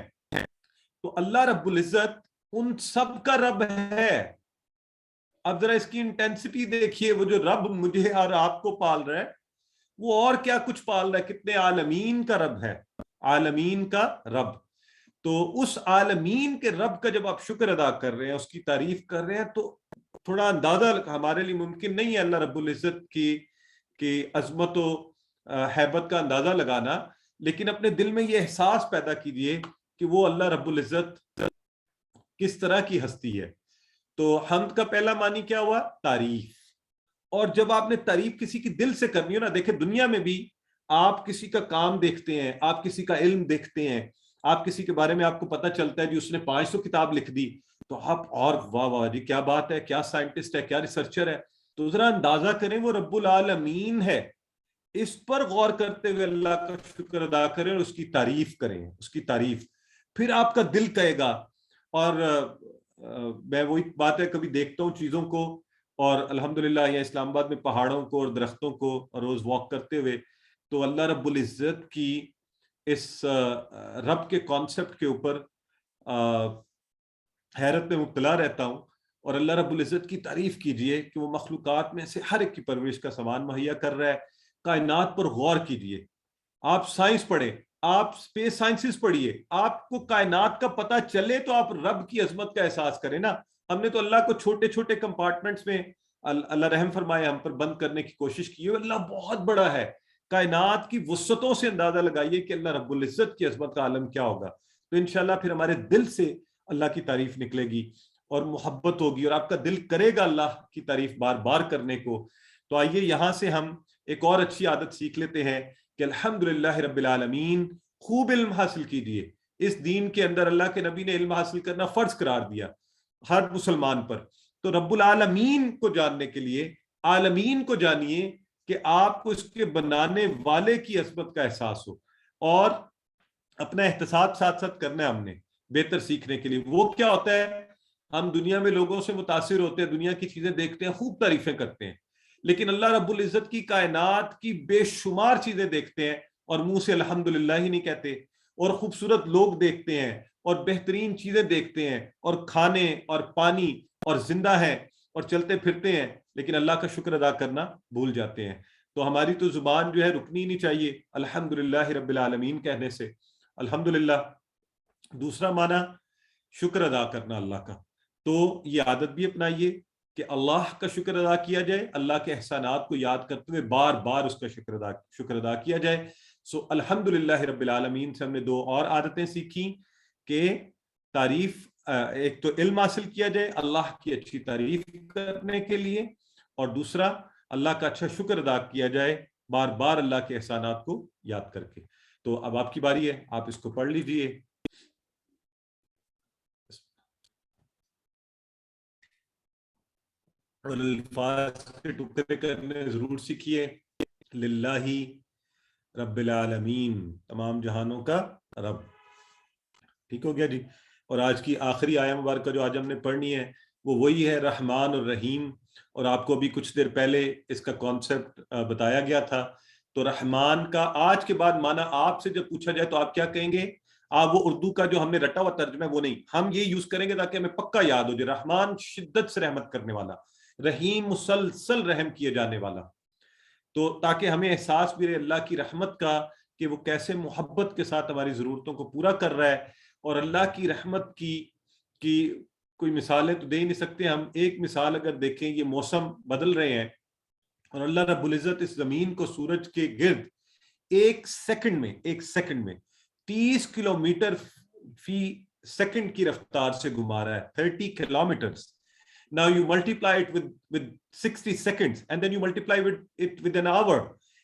S1: تو اللہ رب العزت ان سب کا رب ہے. اب ذرا اس کی انٹینسٹی دیکھیے, وہ جو رب مجھے اور آپ کو پال رہا ہے, وہ اور کیا کچھ پال رہا ہے, کتنے عالمین کا رب ہے, عالمین کا رب. تو اس عالمین کے رب کا جب آپ شکر ادا کر رہے ہیں, اس کی تعریف کر رہے ہیں, تو تھوڑا اندازہ ہمارے لیے ممکن نہیں ہے اللہ رب العزت کی عظمت و ہیبت کا اندازہ لگانا، لیکن اپنے دل میں یہ احساس پیدا کیجیے کہ وہ اللہ رب العزت کس طرح کی ہستی ہے۔ تو حمد کا پہلا معنی کیا ہوا؟ تعریف۔ اور جب آپ نے تعریف کسی کی دل سے کرنی ہو نا، دیکھیں دنیا میں بھی آپ کسی کا کام دیکھتے ہیں، آپ کسی کا علم دیکھتے ہیں، آپ کسی کے بارے میں آپ کو پتہ چلتا ہے جی اس نے 500 کتاب لکھ دی، تو آپ اور واہ واہ جی کیا بات ہے، کیا سائنٹسٹ ہے، کیا ریسرچر ہے۔ تو ذرا اندازہ کریں وہ رب العالمین ہے، اس پر غور کرتے ہوئے اللہ کا شکر ادا کریں اور اس کی تعریف کریں، اس کی تعریف، پھر آپ کا دل کہے گا۔ اور میں وہی بات ہے، کبھی دیکھتا ہوں چیزوں کو، اور الحمدللہ یہ اسلام آباد میں پہاڑوں کو اور درختوں کو روز واک کرتے ہوئے تو اللہ رب العزت کی اس رب کے کانسیپٹ کے اوپر حیرت میں مبتلا رہتا ہوں۔ اور اللہ رب العزت کی تعریف کیجئے کہ وہ مخلوقات میں سے ہر ایک کی پرورش کا سامان مہیا کر رہا ہے۔ کائنات پر غور کیجئے، آپ سائنس پڑھیں، آپ اسپیس سائنسز پڑھیے، آپ کو کائنات کا پتہ چلے تو آپ رب کی عظمت کا احساس کریں نا۔ ہم نے تو اللہ کو چھوٹے چھوٹے کمپارٹمنٹس میں، اللہ رحم فرمائے، ہم پر بند کرنے کی کوشش کی ہے۔ اللہ بہت بڑا ہے، کائنات کی وسعتوں سے اندازہ لگائیے کہ اللہ رب العزت کی عظمت کا عالم کیا ہوگا۔ تو انشاءاللہ پھر ہمارے دل سے اللہ کی تعریف نکلے گی اور محبت ہوگی، اور آپ کا دل کرے گا اللہ کی تعریف بار بار کرنے کو۔ تو آئیے یہاں سے ہم ایک اور اچھی عادت سیکھ لیتے ہیں کہ الحمدللہ رب العالمین، خوب علم حاصل کیجئے۔ اس دین کے اندر اللہ کے نبی نے علم حاصل کرنا فرض قرار دیا ہر مسلمان پر۔ تو رب العالمین کو جاننے کے لیے عالمین کو جانیے کہ آپ کو اس کے بنانے والے کی عظمت کا احساس ہو، اور اپنا احتساب ساتھ ساتھ کرنا ہے ہم نے بہتر سیکھنے کے لیے۔ وہ کیا ہوتا ہے، ہم دنیا میں لوگوں سے متاثر ہوتے ہیں، دنیا کی چیزیں دیکھتے ہیں، خوب تعریفیں کرتے ہیں، لیکن اللہ رب العزت کی کائنات کی بے شمار چیزیں دیکھتے ہیں اور منہ سے الحمدللہ ہی نہیں کہتے، اور خوبصورت لوگ دیکھتے ہیں اور بہترین چیزیں دیکھتے ہیں اور کھانے اور پانی اور زندہ ہیں اور چلتے پھرتے ہیں، لیکن اللہ کا شکر ادا کرنا بھول جاتے ہیں۔ تو ہماری تو زبان جو ہے رکنی نہیں چاہیے الحمدللہ رب العالمین کہنے سے۔ الحمدللہ دوسرا معنی شکر ادا کرنا اللہ کا، تو یہ عادت بھی اپنائیے کہ اللہ کا شکر ادا کیا جائے، اللہ کے احسانات کو یاد کرتے ہوئے بار بار اس کا شکر ادا کیا جائے۔ سو الحمدللہ رب العالمین سے ہم نے دو اور عادتیں سیکھیں کہ تعریف، ایک تو علم حاصل کیا جائے اللہ کی اچھی تعریف کرنے کے لیے، اور دوسرا اللہ کا اچھا شکر ادا کیا جائے بار بار اللہ کے احسانات کو یاد کر کے۔ تو اب آپ کی باری ہے، آپ اس کو پڑھ لیجئے۔ اور الفاظ کے ٹکڑے کرنے ضرور سیکھیے۔ للہ رب العالمین، تمام جہانوں کا رب۔ ٹھیک ہو گیا جی۔ اور آج کی آخری آیہ مبارکہ جو آج ہم نے پڑھنی ہے وہ وہی ہے رحمان اور رحیم، اور آپ کو بھی کچھ دیر پہلے اس کا کانسیپٹ بتایا گیا تھا۔ تو رحمان کا آج کے بعد معنی آپ سے جب پوچھا جائے تو آپ کیا کہیں گے؟ آپ وہ اردو کا جو ہم نے رٹا ہوا ترجمہ ہے وہ نہیں، ہم یہ یوز کریں گے تاکہ ہمیں پکا یاد ہو جائے۔ رحمان شدت سے رحمت کرنے والا، رحیم مسلسل رحم کیے جانے والا، تو تاکہ ہمیں احساس بھی رہے اللہ کی رحمت کا کہ وہ کیسے محبت کے ساتھ ہماری ضرورتوں کو پورا کر رہا ہے۔ اور اللہ کی رحمت کی کوئی مثالیں تو دے ہی نہیں سکتے ہم۔ ایک مثال اگر دیکھیں، یہ موسم بدل رہے ہیں اور اللہ رب العزت اس زمین کو سورج کے گرد ایک سیکنڈ میں 30 کلومیٹر فی سیکنڈ کی رفتار سے گھما رہا ہے، 30 kilometers. Now you multiply it with 60 seconds and then you multiply it with an hour.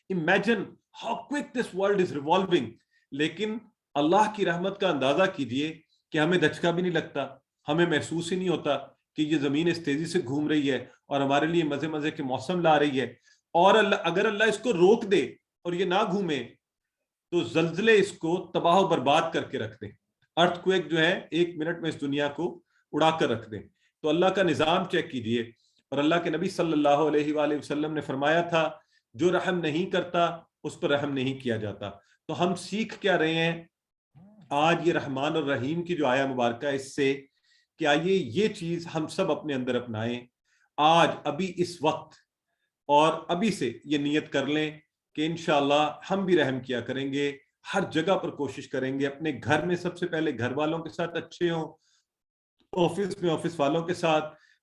S1: Imagine how quick this world is revolving. لیکن اللہ کی رحمت کا اندازہ کیجئے کہ ہمیں دھچکا بھی نہیں لگتا، ہمیں محسوس ہی نہیں ہوتا کہ یہ زمین اس تیزی سے گھوم رہی ہے اور ہمارے لیے مزے مزے کے موسم لا رہی ہے۔ اور اگر اللہ اس کو روک دے اور یہ نہ گھومے تو زلزلے اس کو تباہ و برباد کر کے رکھ دیں، ارتھ کویک جو ہے 1 منٹ میں اس دنیا کو اڑا کر رکھ دیں۔ تو اللہ کا نظام چیک کیجئے۔ اور اللہ کے نبی صلی اللہ علیہ وآلہ وسلم نے فرمایا تھا جو رحم نہیں کرتا اس پر رحم نہیں کیا جاتا۔ تو ہم سیکھ کیا رہے ہیں آج یہ رحمان اور رحیم کی جو آیہ مبارکہ ہے اس سے، کہ آئیے یہ چیز ہم سب اپنے اندر اپنائیں آج، ابھی اس وقت، اور ابھی سے یہ نیت کر لیں کہ انشاءاللہ ہم بھی رحم کیا کریں گے، ہر جگہ پر کوشش کریں گے، اپنے گھر میں سب سے پہلے گھر والوں کے ساتھ اچھے ہوں، آفس میں آفس والوں کے ساتھ،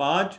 S1: 5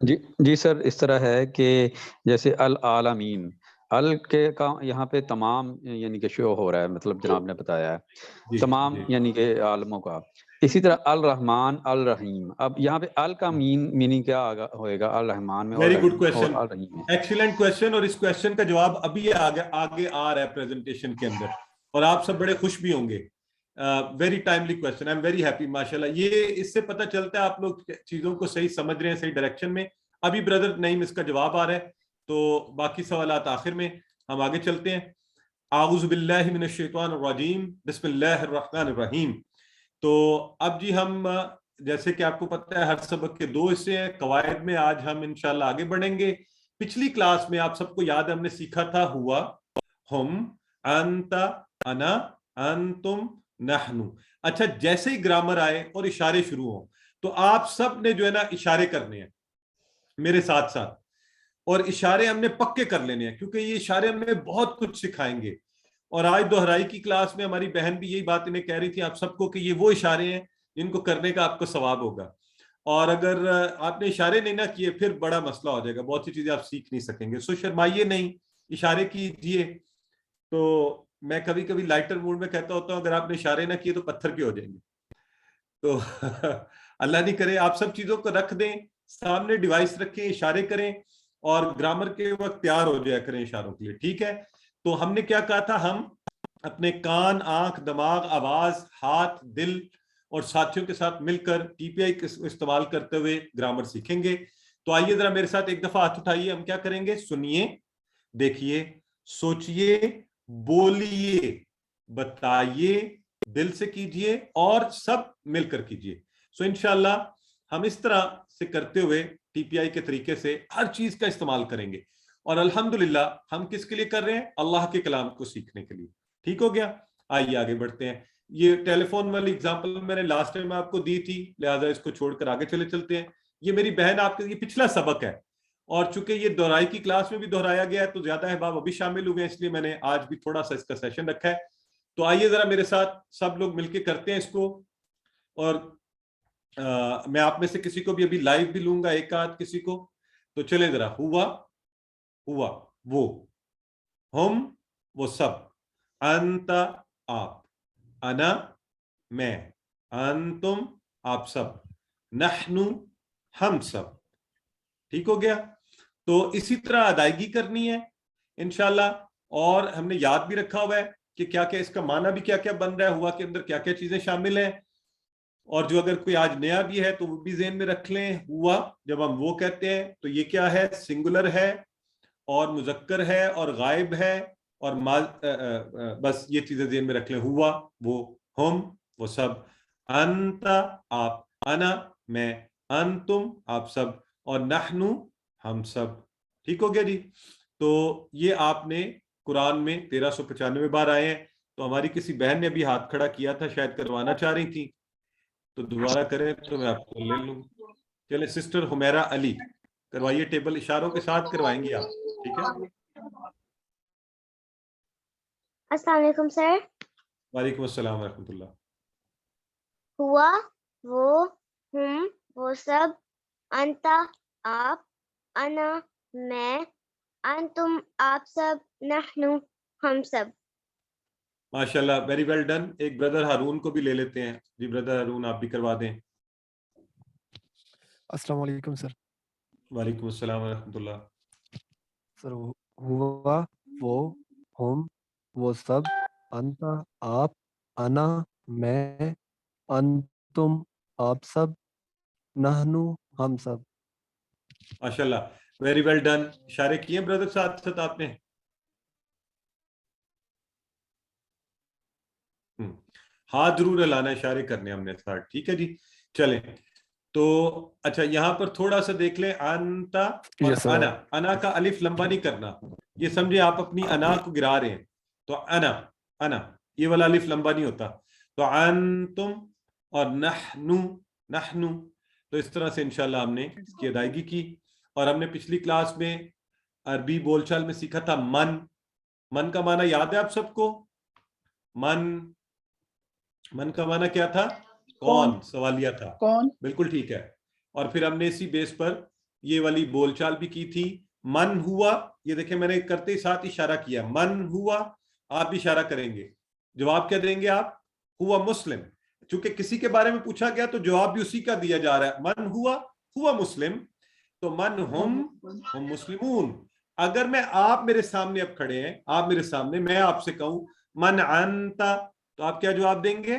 S3: جی سر، اس طرح ہے کہ جیسے العالمین، ال کے کا یہاں پہ تمام یعنی کہ شو ہو رہا ہے، مطلب جناب نے بتایا ہے تمام یعنی کہ عالموں کا. اسی طرح الرحمن الرحیم، اب یہاں پہ ال کا میننگ کیا ہوئے گا الرحمن میں
S1: ویری گڈ کوشچن،
S3: الرحیم میں؟
S1: ایکسیلنٹ کوشچن، اور اس کوشچن کا جواب ابھی آگے آ رہا ہے پریزنٹیشن کے اندر، اور آپ سب بڑے خوش بھی ہوں گے. Very timely question, I am very happy ماشاءاللہ. یہ اس سے پتہ چلتا ہے آپ لوگ چیزوں کو صحیح سمجھ رہے ہیں، صحیح ڈائریکشن میں. ابھی بردر نعیم اس کا جواب آ رہا ہے، تو باقی سوالات آخر میں. ہم آگے چلتے ہیں. اعوذ باللہ من الشیطان الرجیم، بسم اللہ الرحمن الرحیم. تو اب جی ہم جیسے کہ آپ کو پتہ ہے ہر سبق کے 2 حصے ہیں. قواعد میں آج ہم انشاءاللہ آگے بڑھیں گے. پچھلی کلاس میں آپ سب کو یاد ہے ہم نے سیکھا تھا ہوا، ہم، انت، انا، انتم، نحنو. اچھا، جیسے ہی گرامر آئے اور اشارے شروع ہوں تو آپ سب نے جو ہے نا اشارے کرنے ہیں میرے ساتھ ساتھ، اور اشارے ہم نے پکے کر لینے ہیں کیونکہ یہ اشارے ہمیں بہت کچھ سکھائیں گے. اور آج دہرائی کی کلاس میں ہماری بہن بھی یہی بات انہیں کہہ رہی تھی آپ سب کو کہ یہ وہ اشارے ہیں جن کو کرنے کا آپ کو ثواب ہوگا، اور اگر آپ نے اشارے نہیں نہ کیے پھر بڑا مسئلہ ہو جائے گا، بہت سی چیزیں آپ سیکھ نہیں سکیں گے. سو شرمائیے نہیں، اشارے کیجئے. تو میں کبھی کبھی لائٹر موڈ میں کہتا ہوتا ہوں اگر آپ نے اشارے نہ کیے تو پتھر کے ہو جائیں گے. تو اللہ نہیں کرے. آپ سب چیزوں کو رکھ دیں سامنے، ڈیوائس رکھیں، اشارے کریں، اور گرامر کے وقت تیار ہو جایا کریں اشاروں کے لیے. ٹھیک ہے؟ تو ہم نے کیا کہا تھا، ہم اپنے کان، آنکھ، دماغ، آواز، ہاتھ، دل اور ساتھیوں کے ساتھ مل کر ٹی پی آئی استعمال کرتے ہوئے گرامر سیکھیں گے. تو آئیے ذرا میرے ساتھ ایک دفعہ ہاتھ اٹھائیے. ہم کیا کریں گے؟ سنیے، دیکھیے، سوچئے، بولیے، بتائیے، دل سے کیجئے اور سب مل کر کیجئے. سو انشاءاللہ ہم اس طرح سے کرتے ہوئے ٹی پی آئی کے طریقے سے ہر چیز کا استعمال کریں گے. اور الحمدللہ ہم کس کے لیے کر رہے ہیں؟ اللہ کے کلام کو سیکھنے کے لیے. ٹھیک ہو گیا؟ آئیے آگے بڑھتے ہیں. یہ ٹیلی فون والی اگزامپل میں نے لاسٹ ٹائم آپ کو دی تھی، لہٰذا اس کو چھوڑ کر آگے چلتے ہیں. یہ میری بہن آپ کے یہ پچھلا سبق ہے، اور چونکہ یہ دہرائی کی کلاس میں بھی دہرایا گیا ہے تو زیادہ احباب ابھی شامل ہوئے ہیں، اس لیے میں نے آج بھی تھوڑا سا اس کا سیشن رکھا ہے. تو آئیے ذرا میرے ساتھ سب لوگ مل کے کرتے ہیں اس کو. اور میں آپ میں سے کسی کو بھی ابھی لائیو بھی لوں گا، ایک آدھ کسی کو. تو چلیں ذرا. ہوا، ہوا، وہ، ہم، وہ سب، انت، آپ، انا، میں، انتم، آپ سب، نحنو، ہم سب. ٹھیک ہو گیا؟ تو اسی طرح ادائیگی کرنی ہے انشاءاللہ. اور ہم نے یاد بھی رکھا ہوا ہے کہ کیا کیا اس کا معنی بھی کیا کیا بن رہا ہے، ہوا کے اندر کیا کیا چیزیں شامل ہیں. اور جو اگر کوئی آج نیا بھی ہے تو وہ بھی ذہن میں رکھ لیں. ہوا جب ہم وہ کہتے ہیں تو یہ کیا ہے؟ سنگولر ہے اور مذکر ہے اور غائب ہے، اور بس یہ چیزیں ذہن میں رکھ لیں. ہوا، وہ، ہم، وہ سب، انت، آپ، انا، میں، انتم، آپ سب، اور نحنو، ہم سب. ٹھیک ہو گیا جی؟ تو یہ آپ نے قرآن میں 1395 بار آئے ہیں. تو ہماری کسی بہن نے ابھی ہاتھ کھڑا کیا تھا، شاید کروانا چاہ رہی تھی، تو دوبارہ کریں تو میں آپ کو لے لوں. چلے سسٹر حمیرہ علی کروائیے. ٹیبل اشاروں کے ساتھ کروائیں گی آپ. ٹھیک ہے؟
S4: السلام علیکم سر.
S1: وعلیکم السلام ورحمۃ اللہ.
S4: ہوا، وہ، ہم، وہ سب، انت، آپ، انا، میں، انتم، آپ سب، نحنو، ہم سب.
S1: ماشاءاللہ، ویری ویل ڈن. ایک بردر ہارون کو بھی لے لیتے ہیں. جی بردر ہارون آپ بھی کروا دیں.
S5: السلام علیکم سر.
S1: وعلیکم السلام ورحمۃ اللہ.
S5: سر ہوا، وہ، ہم، وہ سب، انت، آپ، انا، میں، انتم، آپ سب، نحنو، ہم سب.
S1: ماشاءاللہ، ویری ویل ڈن. اشارے کیے بردر ساتھ ساتھ آپ نے؟ ہاتھ ضرور ہلانا، اشارے کرنے ہم نے ساتھ. ٹھیک ہے جی؟ چلیں. تو اچھا یہاں پر تھوڑا سا دیکھ لیں. انت اور
S5: یس سر.
S1: انا، انا کا الف لمبا نہیں کرنا. یہ سمجھے آپ اپنی انا کو گرا رہے ہیں. تو انا، انا، یہ والا الف لمبا نہیں ہوتا. تو انتم اور نحنو، نحنو. تو اس طرح سے انشاءاللہ ہم نے اس کی ادائیگی کی. اور ہم نے پچھلی کلاس میں عربی بول چال میں سیکھا تھا من. من کا معنی یاد ہے آپ سب کو؟ من کا معنی کیا تھا؟ کون؟ سوالیہ تھا.
S6: کون؟
S1: بالکل ٹھیک ہے. اور پھر ہم نے اسی بیس پر یہ والی بول چال بھی کی تھی. من ہوا, یہ دیکھیں میں نے کرتے ہی ساتھ اشارہ کیا, من ہوا, آپ بھی اشارہ کریں گے. جواب کیا دیں گے آپ؟ ہوا مسلم. چونکہ کسی کے بارے میں پوچھا گیا تو جواب بھی اسی کا دیا جا رہا ہے. من ہوا مسلم, تو من ہم مسلمون. اگر میں آپ میرے سامنے اب کھڑے ہیں, آپ میرے سامنے, میں آپ سے کہوں من انتا, تو آپ کیا جواب دیں گے؟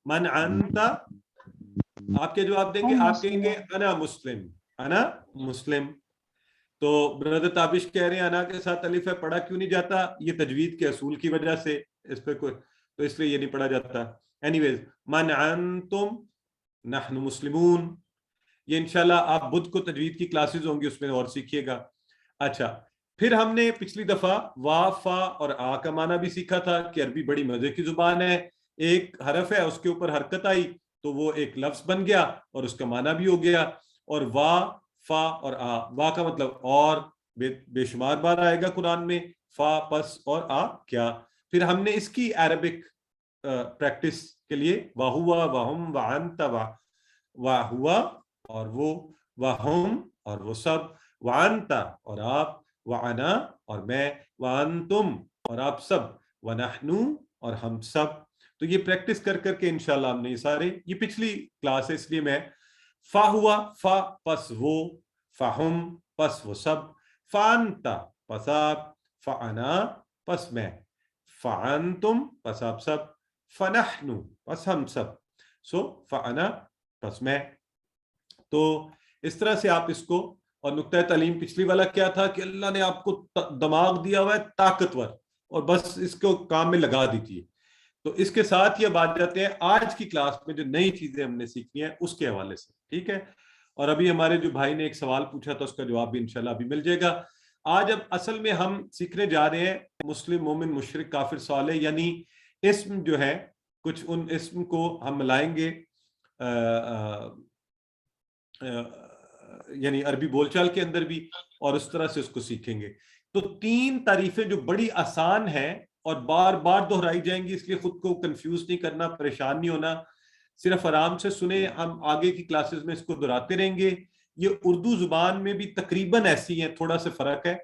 S1: من انتا, آپ کیا جواب دیں گے؟ آپ کہیں گے انا مسلم, انا مسلم. تو بردر تابش کہہ رہے ہیں انا کے ساتھ الف ہے, پڑھا کیوں نہیں جاتا؟ یہ تجوید کے اصول کی وجہ سے, اس پہ کوئی تو اس لیے یہ نہیں پڑھا جاتا. اینی ویز, من انتم نحن مسلمون. یہ انشاءاللہ آپ بدھ کو تجوید کی کلاسز ہوں گی, اس میں اور سیکھیے گا. اچھا, پھر ہم نے پچھلی دفعہ وا فا اور آ کا معنی بھی سیکھا تھا کہ عربی بڑی مزے کی زبان ہے. ایک حرف ہے, اس کے اوپر حرکت آئی تو وہ ایک لفظ بن گیا اور اس کا معنی بھی ہو گیا. اور وا فا اور آ, وا کا مطلب اور بے شمار بار آئے گا قرآن میں, فا پس اور آ کیا. پھر ہم نے اس کی عربک پریکٹس کے لیے واہوا وہم وانت واہوا اور وہ, وہم اور وہ سب, وانتا اور آپ, وانا اور میں, وانتم اور آپ سب, ونحنو اور ہم سب. تو یہ پریکٹس کر کر کے انشاءاللہ ہم نے یہ سارے, یہ پچھلی کلاس ہے اس لیے میں, فا ہوا فا پس وہ, فہم پس وہ سب, فانتا پس آپ, فانا پس میں, فانتم پس آپ سب, فنحنو پس ہم سب. سو فانا پس میں. تو اس طرح سے آپ اس کو, اور نقطۂ تعلیم پچھلی والا کیا تھا کہ اللہ نے آپ کو دماغ دیا ہوا ہے طاقتور, اور بس اس کو کام میں لگا دیجیے. تو اس کے ساتھ یہ بات جاتے ہیں آج کی کلاس میں جو نئی چیزیں ہم نے سیکھی ہیں اس کے حوالے سے, ٹھیک ہے. اور ابھی ہمارے جو بھائی نے ایک سوال پوچھا تھا اس کا جواب بھی انشاءاللہ ابھی مل جائے گا. آج اب اصل میں ہم سیکھنے جا رہے ہیں مسلم, مومن, مشرک, کافر, صالح, یعنی اسم جو ہے, کچھ ان اسم کو ہم ملائیں گے یعنی عربی بول چال کے اندر بھی, اور اس طرح سے اس کو سیکھیں گے. تو 3 تعریفیں جو بڑی آسان ہیں اور بار بار دہرائی جائیں گی, اس لیے خود کو کنفیوز نہیں کرنا, پریشان نہیں ہونا, صرف آرام سے سنیں. ہم آگے کی کلاسز میں اس کو دہراتے رہیں گے. یہ اردو زبان میں بھی تقریباً ایسی ہیں, تھوڑا سا فرق ہے.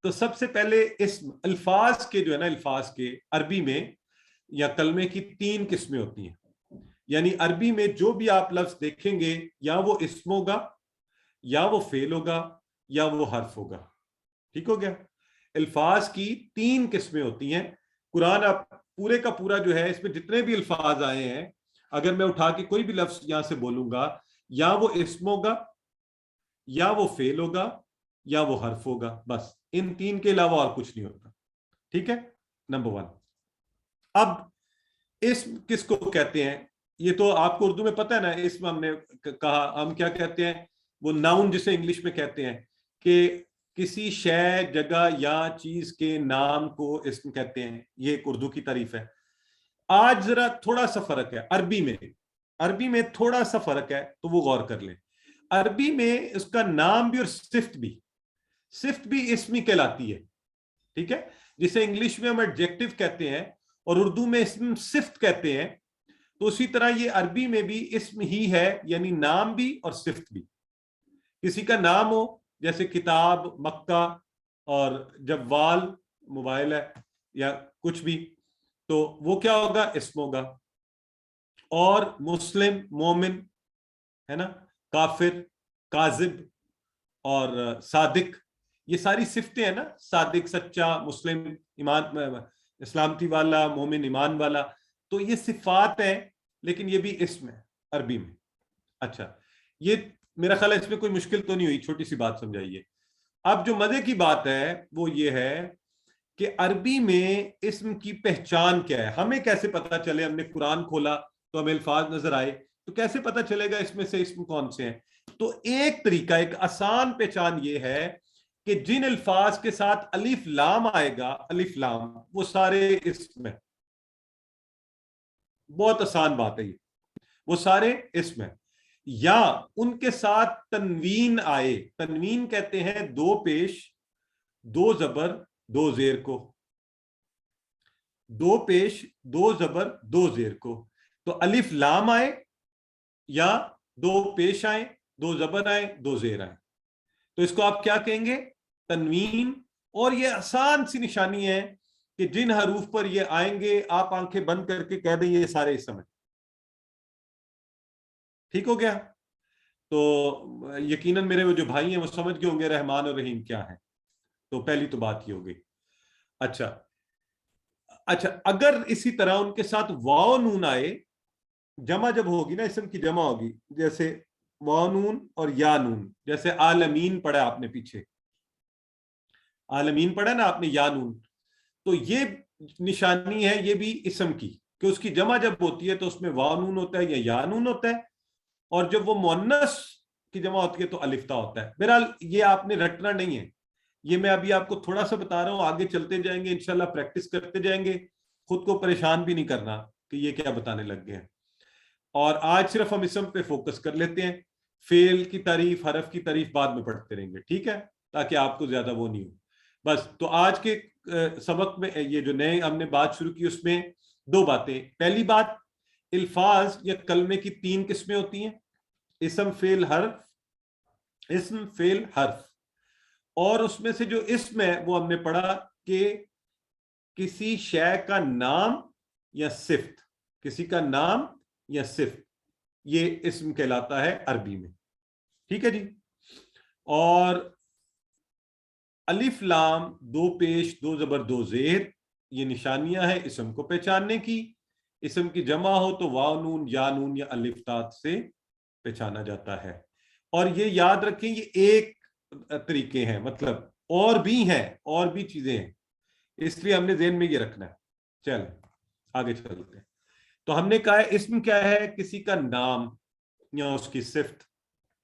S1: تو سب سے پہلے اسم, الفاظ کے جو ہے نا, الفاظ کے عربی میں یا کلمے کی 3 قسمیں ہوتی ہیں. یعنی عربی میں جو بھی آپ لفظ دیکھیں گے, یا وہ اسم ہوگا, یا وہ فعل ہوگا, یا وہ حرف ہوگا. ٹھیک ہو گیا؟ الفاظ کی 3 قسمیں ہوتی ہیں. قرآن اب پورے کا پورا جو ہے, اس میں جتنے بھی الفاظ آئے ہیں, اگر میں اٹھا کے کوئی بھی لفظ یہاں سے بولوں گا, یا وہ اسم ہوگا, یا وہ فعل ہوگا, یا وہ حرف ہوگا. بس ان 3 کے علاوہ اور کچھ نہیں ہوتا. ٹھیک ہے, نمبر 1. اب اسم کس کو کہتے ہیں؟ یہ تو آپ کو اردو میں پتہ ہے نا. اسم ہم نے کہا, ہم کیا کہتے ہیں, وہ ناؤن جسے انگلش میں کہتے ہیں, کہ کسی شے, جگہ یا چیز کے نام کو اسم کہتے ہیں. یہ ایک اردو کی تعریف ہے. آج ذرا تھوڑا سا فرق ہے عربی میں تھوڑا سا فرق ہے, تو وہ غور کر لیں. عربی میں اس کا نام بھی اور صفت بھی اسم ہی کہلاتی ہے. ٹھیک ہے, جسے انگلش میں ہم ایڈجیکٹو کہتے ہیں اور اردو میں اسم صفت کہتے ہیں, تو اسی طرح یہ عربی میں بھی اسم ہی ہے, یعنی نام بھی اور صفت بھی. کسی کا نام ہو, جیسے کتاب, مکہ, اور جوال موبائل ہے, یا کچھ بھی, تو وہ کیا ہوگا؟ اسم ہوگا. اور مسلم, مومن ہے نا, کافر, کاذب اور صادق, یہ ساری صفتیں ہیں نا. صادق سچا, مسلم ایمان اسلامتی والا, مومن ایمان والا, تو یہ صفات ہیں, لیکن یہ بھی اسم ہے عربی میں. اچھا, یہ میرا خیال ہے اس میں کوئی مشکل تو نہیں ہوئی, چھوٹی سی بات سمجھائیے. اب جو مزے کی بات ہے وہ یہ ہے کہ عربی میں اسم کی پہچان کیا ہے. ہمیں کیسے پتا چلے؟ ہم نے قرآن کھولا تو ہمیں الفاظ نظر آئے, تو کیسے پتا چلے گا اس میں سے اسم کون سے ہیں؟ تو ایک طریقہ, ایک آسان پہچان یہ ہے کہ جن الفاظ کے ساتھ الف لام آئے گا, الف لام, وہ سارے اسم ہیں. بہت آسان بات ہے یہ, وہ سارے اسم ہیں. یا ان کے ساتھ تنوین آئے, تنوین کہتے ہیں 2 پیش 2 زبر 2 زیر کو, 2 پیش 2 زبر 2 زیر کو. تو الف لام آئے, یا 2 پیش آئے دو زبر آئے دو زیر آئے، تو اس کو آپ کیا کہیں گے؟ تنوین. اور یہ آسان سی نشانی ہے کہ جن حروف پر یہ آئیں گے آپ آنکھیں بند کر کے کہہ دیں یہ سارے اسم ہیں. ٹھیک ہو گیا؟ تو یقیناً میرے وہ جو بھائی ہیں وہ سمجھ گئے ہوں گے رحمان اور رحیم کیا ہے. تو پہلی تو بات یہ ہو گئی. اچھا اگر اسی طرح ان کے ساتھ واو نون آئے، جمع جب ہوگی نا، اسم کی جمع ہوگی، جیسے واو نون اور یا نون، جیسے عالمین پڑھا آپ نے پیچھے، عالمین پڑھا نا آپ نے یا نون، تو یہ نشانی ہے یہ بھی اسم کی کہ اس کی جمع جب ہوتی ہے تو اس میں واو نون ہوتا ہے یا یا نون ہوتا ہے، اور جب وہ مؤنث کی جمع ہوتی ہے تو الف تا ہوتا ہے. بہرحال یہ آپ نے رٹنا نہیں ہے، یہ میں ابھی آپ کو تھوڑا سا بتا رہا ہوں، آگے چلتے جائیں گے انشاءاللہ، پریکٹس کرتے جائیں گے، خود کو پریشان بھی نہیں کرنا کہ یہ کیا بتانے لگ گئے ہیں. اور آج صرف ہم اسم پہ فوکس کر لیتے ہیں، فعل کی تعریف، حرف کی تعریف بعد میں پڑھتے رہیں گے، ٹھیک ہے، تاکہ آپ کو زیادہ وہ نہیں ہو. بس تو آج کے سبق میں یہ جو نئے ہم نے بات شروع کی اس میں دو باتیں. پہلی بات، الفاظ یا کلمے کی تین قسمیں ہوتی ہیں، اسم فعل حرف، اسم فعل حرف. اور اس میں سے جو اسم ہے وہ ہم نے پڑھا کہ کسی شے کا نام یا صفت، کسی کا نام یا صفت، یہ اسم کہلاتا ہے عربی میں. ٹھیک ہے جی. اور الف لام، دو پیش دو زبر دو زیر، یہ نشانیاں ہیں اسم کو پہچاننے کی. اسم کی جمع ہو تو واو نون یا نون یا الف تا سے پہچانا جاتا ہے. اور یہ یاد رکھیں یہ ایک طریقے ہیں، مطلب اور بھی ہیں، اور بھی چیزیں ہیں، اس لیے ہم نے ذہن میں یہ رکھنا ہے. چل آگے چلتے ہیں. تو ہم نے کہا ہے اسم کیا ہے؟ کسی کا نام یا اس کی صفت،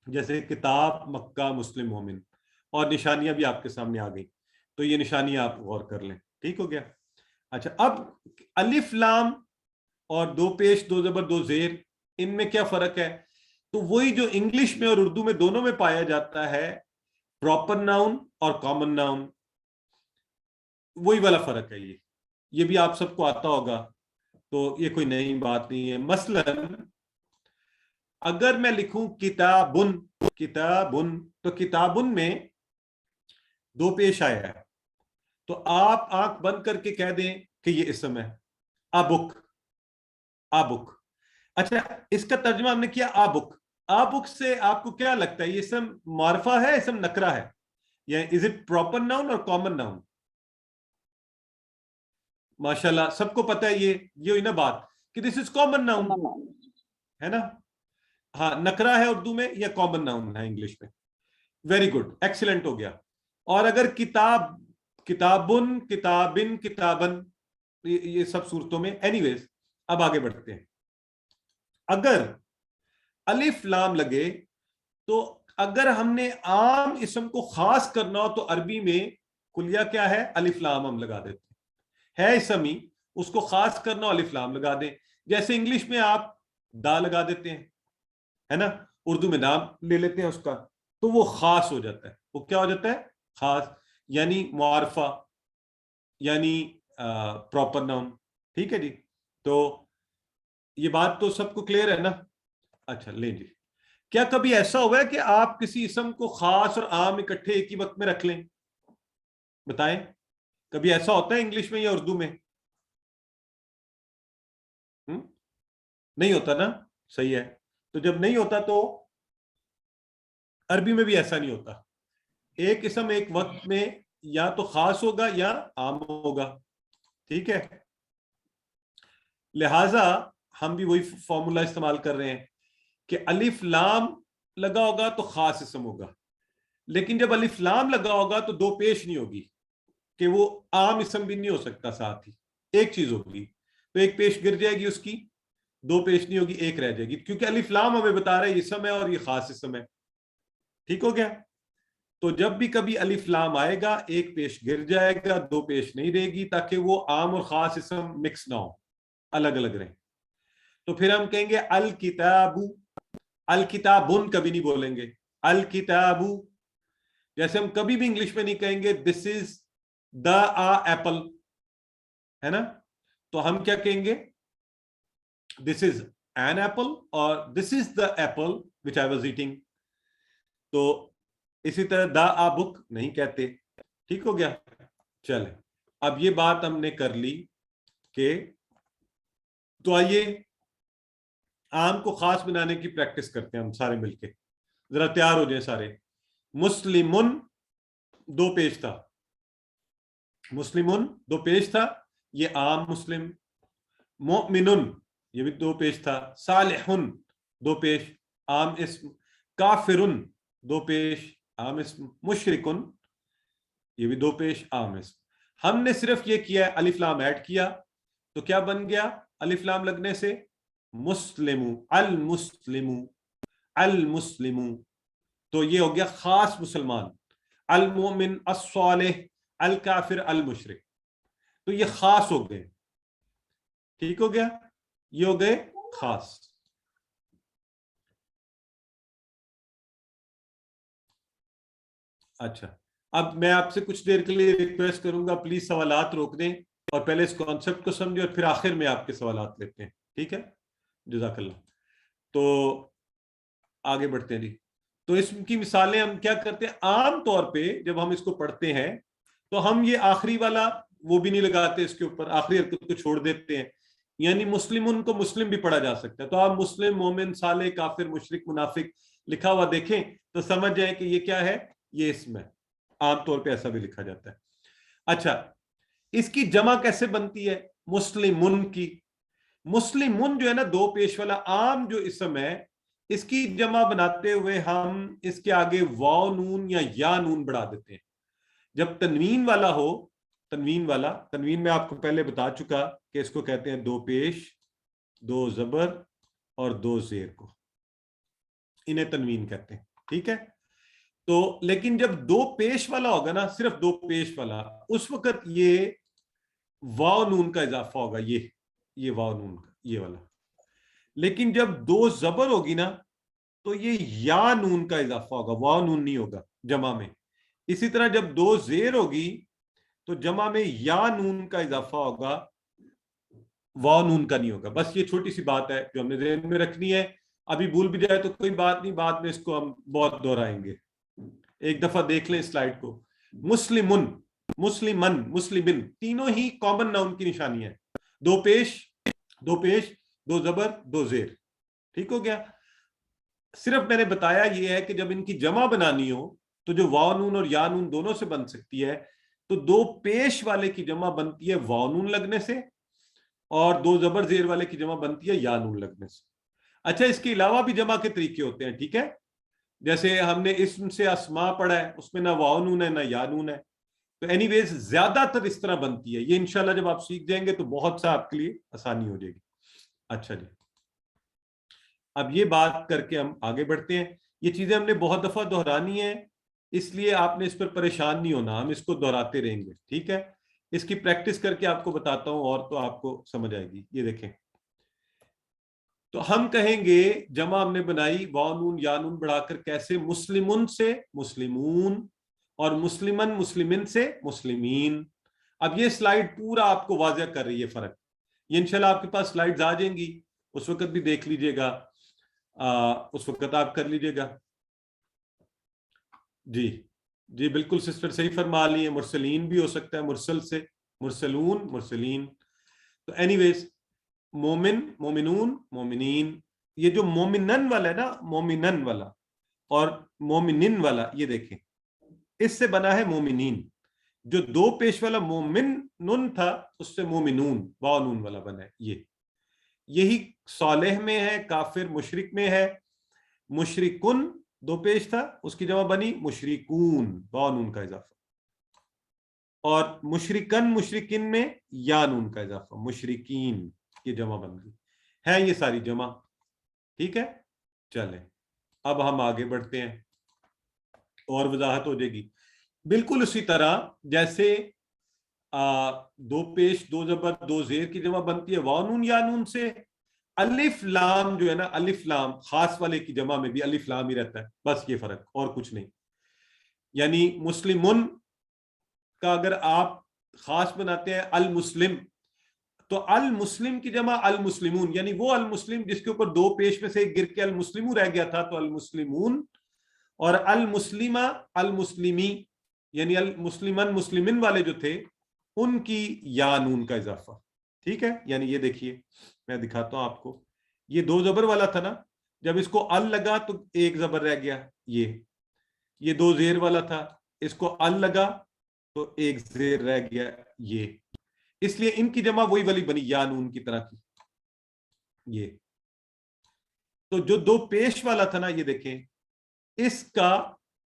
S1: جیسے کتاب، مکہ، مسلم، مومن. اور نشانیاں بھی آپ کے سامنے آ گئی، تو یہ نشانیاں آپ غور کر لیں. ٹھیک ہو گیا؟ اچھا، اب الف لام اور دو پیش دو زبر دو زیر، ان میں کیا فرق ہے؟ تو وہی جو انگلش میں اور اردو میں دونوں میں پایا جاتا ہے، پراپر ناؤن اور کامن ناؤن، وہی والا فرق ہے. یہ بھی آپ سب کو آتا ہوگا، تو یہ کوئی نئی بات نہیں ہے. مثلا اگر میں لکھوں کتابن، کتابن، تو کتابن میں دو پیش آیا ہے، تو آپ آنکھ بند کر کے کہہ دیں کہ یہ اسم ہے. ابک، ابک. اچھا، اس کا ترجمہ ہم نے کیا ابک. ابک سے آپ کو کیا لگتا ہے یہ اسم معرفہ ہے، اسم نکرہ ہے، یا از اٹ پراپر ناؤن اور کامن ناؤن؟ ماشاءاللہ سب کو پتہ ہے یہ ہوئی نا بات کہ دس از کامن ناؤن، ہے نا. ہاں، نکرہ ہے اردو میں یا کامن ناؤن ہے انگلش میں. ویری گڈ، ایکسیلنٹ ہو گیا. اور اگر کتاب، کتابن، کتابن، کتابن، یہ سب صورتوں میں. اینی ویز اب آگے بڑھتے ہیں. اگر الف لام لگے تو اگر ہم نے عام اسم کو خاص کرنا ہو تو عربی میں کلیہ کیا ہے؟ الف لام ہم لگا دیتے ہیں. ہے اسم ہی، اس کو خاص کرنا ہو الف لام لگا دیں. جیسے انگلش میں آپ دا لگا دیتے ہیں، ہے نا، اردو میں نام لے لیتے ہیں اس کا، تو وہ خاص ہو جاتا ہے. وہ کیا ہو جاتا ہے؟ خاص، یعنی معرفہ، یعنی پراپر ناؤن. ٹھیک ہے جی. تو یہ بات تو سب کو کلیئر ہے نا؟ اچھا لیں جی. کیا کبھی ایسا ہوا ہے کہ آپ کسی اسم کو خاص اور عام اکٹھے ایک ہی وقت میں رکھ لیں؟ بتائیں، کبھی ایسا ہوتا ہے انگلش میں یا اردو میں؟ نہیں ہوتا نا؟ صحیح ہے. تو جب نہیں ہوتا تو عربی میں بھی ایسا نہیں ہوتا. ایک اسم ایک وقت میں یا تو خاص ہوگا یا عام ہوگا. ٹھیک ہے. لہذا ہم بھی وہی فارمولا استعمال کر رہے ہیں کہ الف لام لگا ہوگا تو خاص اسم ہوگا، لیکن جب الف لام لگا ہوگا تو دو پیش نہیں ہوگی کہ وہ عام اسم بھی نہیں ہو سکتا. ساتھ ہی ایک چیز ہوگی، تو ایک پیش گر جائے گی اس کی، دو پیش نہیں ہوگی، ایک رہ جائے گی، کیونکہ الف لام ہمیں بتا رہا ہے یہ اسم ہے اور یہ خاص اسم ہے. ٹھیک ہو گیا؟ تو جب بھی کبھی الف لام آئے گا ایک پیش گر جائے گا، دو پیش نہیں رہے گی، تاکہ وہ عام اور خاص اسم مکس نہ ہو، الگ الگ رہیں. تو پھر ہم کہیں گے الکتاب، الکتابن کبھی نہیں بولیں گے، الکتاب. جیسے ہم کبھی بھی انگلش میں نہیں کہیں گے دس از دا ایپل، ہے نا، تو ہم کیا کہیں گے؟ دس از این ایپل اور this is the apple which I was eating. تو اسی طرح دا آ بک نہیں کہتے. ٹھیک ہو گیا. چلے اب یہ بات ہم نے کر لی کہ تو آئیے عام کو خاص بنانے کی پریکٹس کرتے ہیں ہم سارے مل کے. ذرا تیار ہو جائیں سارے. مسلمن دو پیش تھا, مسلمن دو پیش تھا, یہ عام مسلم. مؤمنن یہ بھی دو پیش تھا. صالحن دو پیش عام اسم. کافرن دو پیش عام اسم. مشرکن یہ بھی دو پیش عام اسم. ہم نے صرف یہ کیا ہے الف لام ایڈ کیا تو کیا بن گیا الف لام لگنے سے مسلمو. المسلمو المسلمو تو یہ ہو گیا خاص مسلمان. المؤمن الصالح الکافر المشرک تو یہ خاص ہو گئے. ٹھیک ہو گیا, یہ ہو گئے خاص. اچھا اب میں آپ سے کچھ دیر کے لیے ریکویسٹ کروں گا پلیز سوالات روک دیں اور پہلے اس کانسیپٹ کو سمجھیں اور پھر آخر میں آپ کے سوالات لیتے ہیں. ٹھیک ہے, جزاک اللہ. تو آگے بڑھتے ہیں جی. تو اس کی مثالیں ہم کیا کرتے ہیں عام طور پہ جب ہم اس کو پڑھتے ہیں تو ہم یہ آخری والا وہ بھی نہیں لگاتے اس کے اوپر, آخری حرکت کو چھوڑ دیتے ہیں. یعنی مسلمون کو مسلم بھی پڑھا جا سکتا ہے. تو آپ مسلم, مومن, صالح, کافر, مشرک, منافق لکھا ہوا دیکھیں تو سمجھ جائیں کہ یہ کیا ہے, یہ اسم ہے. عام طور پہ ایسا بھی لکھا جاتا ہے. اچھا اس کی جمع کیسے بنتی ہے مسلمن کی؟ مسلمن جو ہے نا دو پیش والا عام جو اسم ہے اس کی جمع بناتے ہوئے ہم اس کے آگے واو نون یا نون بڑھا دیتے ہیں. جب تنوین والا ہو, تنوین والا, تنوین میں آپ کو پہلے بتا چکا کہ اس کو کہتے ہیں دو پیش, دو زبر اور دو زیر کو, انہیں تنوین کہتے ہیں. ٹھیک ہے, تو لیکن جب دو پیش والا ہوگا نا, صرف دو پیش والا, اس وقت یہ واو نون کا اضافہ ہوگا, یہ واو نون کا یہ والا. لیکن جب دو زبر ہوگی نا تو یہ یا نون کا اضافہ ہوگا, واو نون نہیں ہوگا جمع میں. اسی طرح جب دو زیر ہوگی تو جمع میں یا نون کا اضافہ ہوگا, واو نون کا نہیں ہوگا. بس یہ چھوٹی سی بات ہے جو ہم نے ذہن میں رکھنی ہے. ابھی بھول بھی جائے تو کوئی بات نہیں, بعد میں اس کو ہم بہت دہرائیں گے. ایک دفعہ دیکھ لیں سلائیڈ کو. مسلمن, مسلمن, مسلمن تینوں ہی کامن ناؤن کی نشانی ہے. دو پیش, دو پیش, دو زبر, دو زیر. ٹھیک ہو گیا. صرف میں نے بتایا یہ ہے کہ جب ان کی جمع بنانی ہو تو جو واو نون اور یا نون دونوں سے بن سکتی ہے, تو دو پیش والے کی جمع بنتی ہے واو نون لگنے سے اور دو زبر زیر والے کی جمع بنتی ہے یا نون لگنے سے. اچھا اس کے علاوہ بھی جمع کے طریقے ہوتے ہیں. ٹھیک ہے, جیسے ہم نے اسم سے اسما پڑھا ہے, اس میں نہ واو نون ہے نہ یا نون ہے. تو اینی ویز زیادہ تر اس طرح بنتی ہے. یہ انشاءاللہ جب آپ سیکھ جائیں گے تو بہت سا آپ کے لیے آسانی ہو جائے گی. اچھا جی, اب یہ بات کر کے ہم آگے بڑھتے ہیں. یہ چیزیں ہم نے بہت دفعہ دہرانی ہے, اس لیے آپ نے اس پر پریشان نہیں ہونا, ہم اس کو دہراتے رہیں گے. ٹھیک ہے, اس کی پریکٹس کر کے آپ کو بتاتا ہوں اور تو آپ کو سمجھ آئے گی. یہ دیکھیں, تو ہم کہیں گے جمع ہم نے بنائی واو نون یا نون بڑھا کر کیسے, مسلمن سے مسلمون اور مسلمن مسلمن سے مسلمین. اب یہ سلائیڈ پورا آپ کو واضح کر رہی ہے فرق. یہ انشاءاللہ آپ کے پاس سلائیڈز آ جائیں گی, اس وقت بھی دیکھ لیجئے گا, اس وقت آپ کر لیجئے گا. جی جی بالکل سسٹر صحیح فرما لی ہے, مرسلین بھی ہو سکتا ہے, مرسل سے مرسلون, مرسلین. تو اینی ویز مومن, مومنون, مومنین. یہ جو مومنن والا ہے نا, مومنن والا اور مومنن والا, یہ دیکھیں اس سے بنا ہے مومنین. جو دو پیش والا مومن نن تھا اس سے مومنون واو نون والا بنا ہے. یہی صالح میں ہے, کافر مشرک میں ہے. مشرکن دو پیش تھا, اس کی جمع بنی مشرکون واو نون کا اضافہ. اور مشرکن مشرکین میں یا نون کا اضافہ, مشرکین کی جمع بن گئی ہے. یہ ساری جمع. ٹھیک ہے, چلیں اب ہم آگے بڑھتے ہیں اور وضاحت ہو جائے گی. بالکل اسی طرح جیسے دو پیش, دو زبر, دو زیر کی جمع بنتی ہے واو نون یا نون سے. الف لام جو ہے نا, الف لام خاص والے کی جمع میں بھی الف لام ہی رہتا ہے, بس یہ فرق اور کچھ نہیں. یعنی مسلمن کا اگر آپ خاص بناتے ہیں المسلم, تو المسلم کی جمع المسلمون, یعنی وہ المسلم جس کے اوپر دو پیش میں سے گر کے المسلمون رہ گیا تھا, تو المسلمون. اور المسلمہ المسلمی یعنی المسلمن مسلمن والے جو تھے ان کی یا نون کا اضافہ. ٹھیک ہے, یعنی یہ دیکھیے میں دکھاتا ہوں آپ کو, یہ دو زبر والا تھا نا, جب اس کو ال لگا تو ایک زبر رہ گیا, یہ دو زیر والا تھا, اس کو ال لگا تو ایک زیر رہ گیا, یہ اس لیے ان کی جمع وہی والی بنی یا نون کی طرح کی. یہ تو جو دو پیش والا تھا نا, یہ دیکھیں اس کا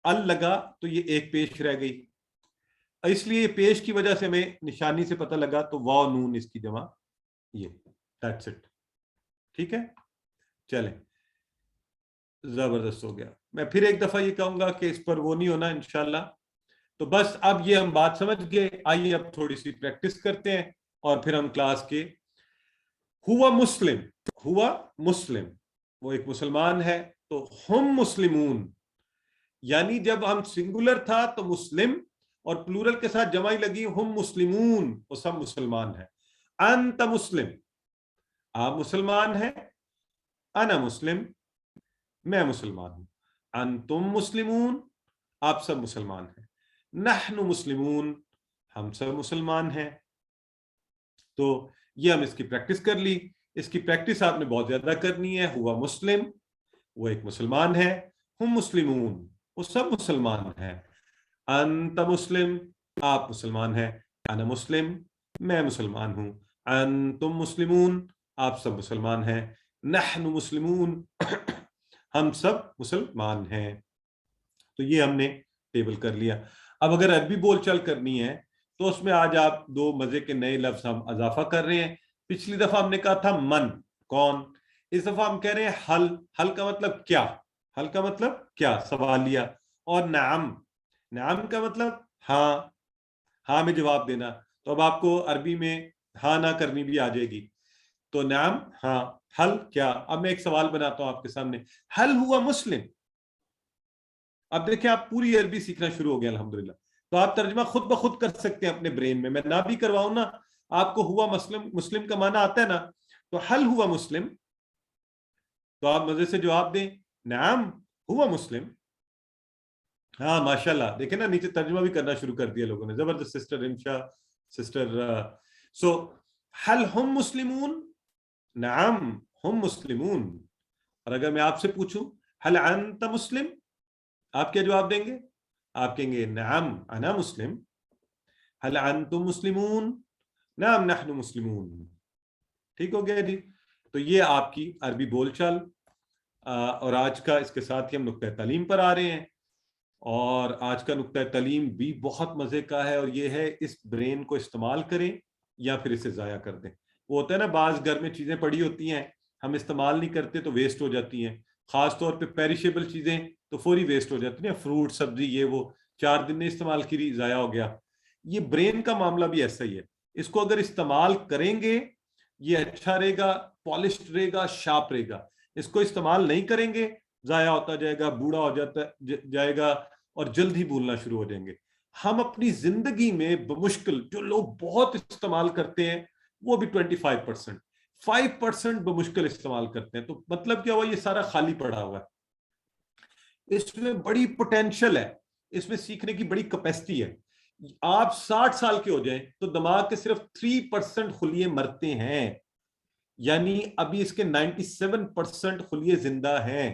S1: ال لگا تو یہ ایک پیش رہ گئی, اس لیے پیش کی وجہ سے ہمیں نشانی سے پتہ لگا تو واو نون اس کی جمع یہ. That's it. ٹھیک ہے, چلیں زبردست ہو گیا. میں پھر ایک دفعہ یہ کہوں گا کہ اس پر وہ نہیں ہونا انشاءاللہ. تو بس اب یہ ہم بات سمجھ گئے, آئیے اب تھوڑی سی پریکٹس کرتے ہیں اور پھر ہم کلاس کے. ہوا مسلم, ہوا مسلم وہ ایک مسلمان ہے, تو ہم مسلمون یعنی جب ہم سنگولر تھا تو مسلم اور پلورل کے ساتھ جمع ہی لگی ہم مسلمون, وہ سب مسلمان ہیں. انت مسلم آپ مسلمان ہیں, انا مسلم میں مسلمان ہوں, انتم مسلمون آپ سب مسلمان ہیں, نحن مسلمون ہم سب مسلمان ہیں. تو یہ ہم اس کی پریکٹس کر لی. اس کی پریکٹس آپ نے بہت زیادہ کرنی ہے. ہوا مسلم وہ ایک مسلمان ہے, ہم مسلمون وہ سب مسلمان ہیں, انت مسلم آپ مسلمان ہیں, انا مسلم میں مسلمان ہوں, انتم مسلمون آپ سب مسلمان ہیں, نحن مسلمون ہم سب مسلمان ہیں. تو یہ ہم نے ٹیبل کر لیا. اب اگر عربی بول چال کرنی ہے تو اس میں آج آپ دو مزے کے نئے لفظ ہم اضافہ کر رہے ہیں. پچھلی دفعہ ہم نے کہا تھا من کون, اس دفعہ ہم کہہ رہے ہیں حل. حل کا مطلب کیا, حل کا مطلب کیا سوالیہ. اور نعم, نعم کا مطلب ہاں, ہاں میں جواب دینا. تو اب آپ کو عربی میں ہاں نہ کرنی بھی آ جائے گی. تو نعم ہاں, حل کیا. اب میں ایک سوال بناتا ہوں آپ کے سامنے, حل ہوا مسلم. اب دیکھیں آپ پوری عربی سیکھنا شروع ہو گیا الحمدللہ. تو آپ ترجمہ خود بخود کر سکتے ہیں اپنے برین میں نہ بھی کرواؤں نا, آپ کو ہوا مسلم, مسلم کا معنی آتا ہے نا, تو حل ہوا مسلم, تو آپ مزے سے جواب دیں نعم ہوا مسلم. ہاں ماشاءاللہ, دیکھیں نا نیچے ترجمہ بھی کرنا شروع کر دیا لوگوں نے, زبردست. سسٹر انشا, سسٹر سو حل ہم مسلمون, نعم ہم مسلمون. اور اگر میں آپ سے پوچھوں حل انت مسلم, آپ کیا جواب دیں گے؟ آپ کہیں گے نعم انا مسلم. حل انتم مسلمون, نعم نحن مسلمون. ٹھیک ہو گیا جی. تو یہ آپ کی عربی بول چال. اور آج کا اس کے ساتھ ہی ہم نقطہ تعلیم پر آ رہے ہیں, اور آج کا نقطہ تعلیم بھی بہت مزے کا ہے, اور یہ ہے اس برین کو استعمال کریں یا پھر اسے ضائع کر دیں. وہ ہوتا ہے نا بعض گھر میں چیزیں پڑی ہوتی ہیں, ہم استعمال نہیں کرتے تو ویسٹ ہو جاتی ہیں, خاص طور پہ پیریشیبل چیزیں تو فوری ویسٹ ہو جاتی ہیں, فروٹ سبزی یہ وہ 4 دن نے استعمال کی ضائع ہو گیا. یہ برین کا معاملہ بھی ایسا ہی ہے, اس کو اگر استعمال کریں گے یہ اچھا رہے گا, پالشڈ رہے گا, شارپ رہے گا. اس کو استعمال نہیں کریں گے ضائع ہوتا جائے گا, بوڑھا ہو جاتا جائے گا اور جلد ہی بھولنا شروع ہو جائیں گے. ہم اپنی زندگی میں بمشکل جو لوگ بہت استعمال کرتے ہیں وہ بھی 25%, 5% بمشکل استعمال کرتے ہیں. تو مطلب کیا ہوا, یہ سارا خالی پڑا ہوا ہے. اس میں بڑی پوٹینشل ہے, اس میں سیکھنے کی بڑی کیپیسٹی ہے. آپ 60 سال کے ہو جائیں تو دماغ کے صرف 3% خلیے مرتے ہیں, یعنی ابھی اس کے 97% خلیے زندہ ہیں.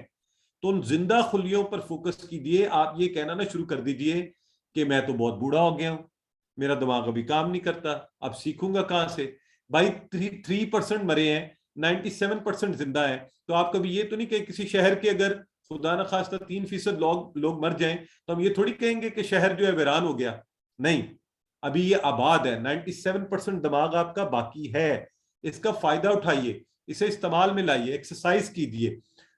S1: تو ان زندہ خلیوں پر فوکس کیجیے. آپ یہ کہنا نہ شروع کر دیجئے کہ میں تو بہت بوڑھا ہو گیا ہوں, میرا دماغ ابھی کام نہیں کرتا, اب سیکھوں گا کہاں سے. بھائی 3% مرے ہیں, 97% زندہ ہیں. تو آپ کبھی یہ تو نہیں کہ کسی شہر کے اگر خدا نخواستہ 3% لوگ مر جائیں تو ہم یہ تھوڑی کہیں گے کہ شہر جو ہے ویران ہو گیا. نہیں, ابھی یہ آباد ہے, 97% دماغ آپ کا باقی ہے. اس کا فائدہ اٹھائیے, اسے استعمال میں لائیے, ایکسرسائز کیجیے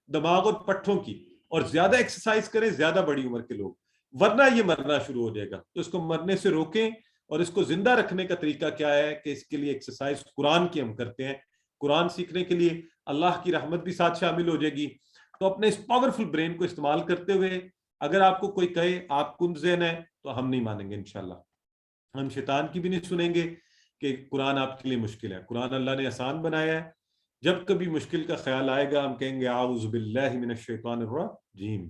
S1: دماغ اور پٹھوں کی, اور زیادہ ایکسرسائز کریں زیادہ بڑی عمر کے لوگ, ورنہ یہ مرنا شروع ہو جائے گا. تو اس کو مرنے سے روکیں, اور اس کو زندہ رکھنے کا طریقہ کیا ہے کہ اس کے لیے ایکسرسائز قرآن کی ہم کرتے ہیں. قرآن سیکھنے کے لیے اللہ کی رحمت بھی ساتھ شامل ہو جائے گی. تو اپنے اس پاورفل برین کو استعمال کرتے ہوئے اگر آپ کو کوئی کہے آپ کن ذہن ہے تو ہم نہیں مانیں گے انشاءاللہ. ہم شیطان کی بھی نہیں سنیں گے کہ قرآن آپ کے لیے مشکل ہے. قرآن اللہ نے آسان بنایا ہے. جب کبھی مشکل کا خیال آئے گا ہم کہیں گے اعوذ باللہ من الشیطان الرجیم,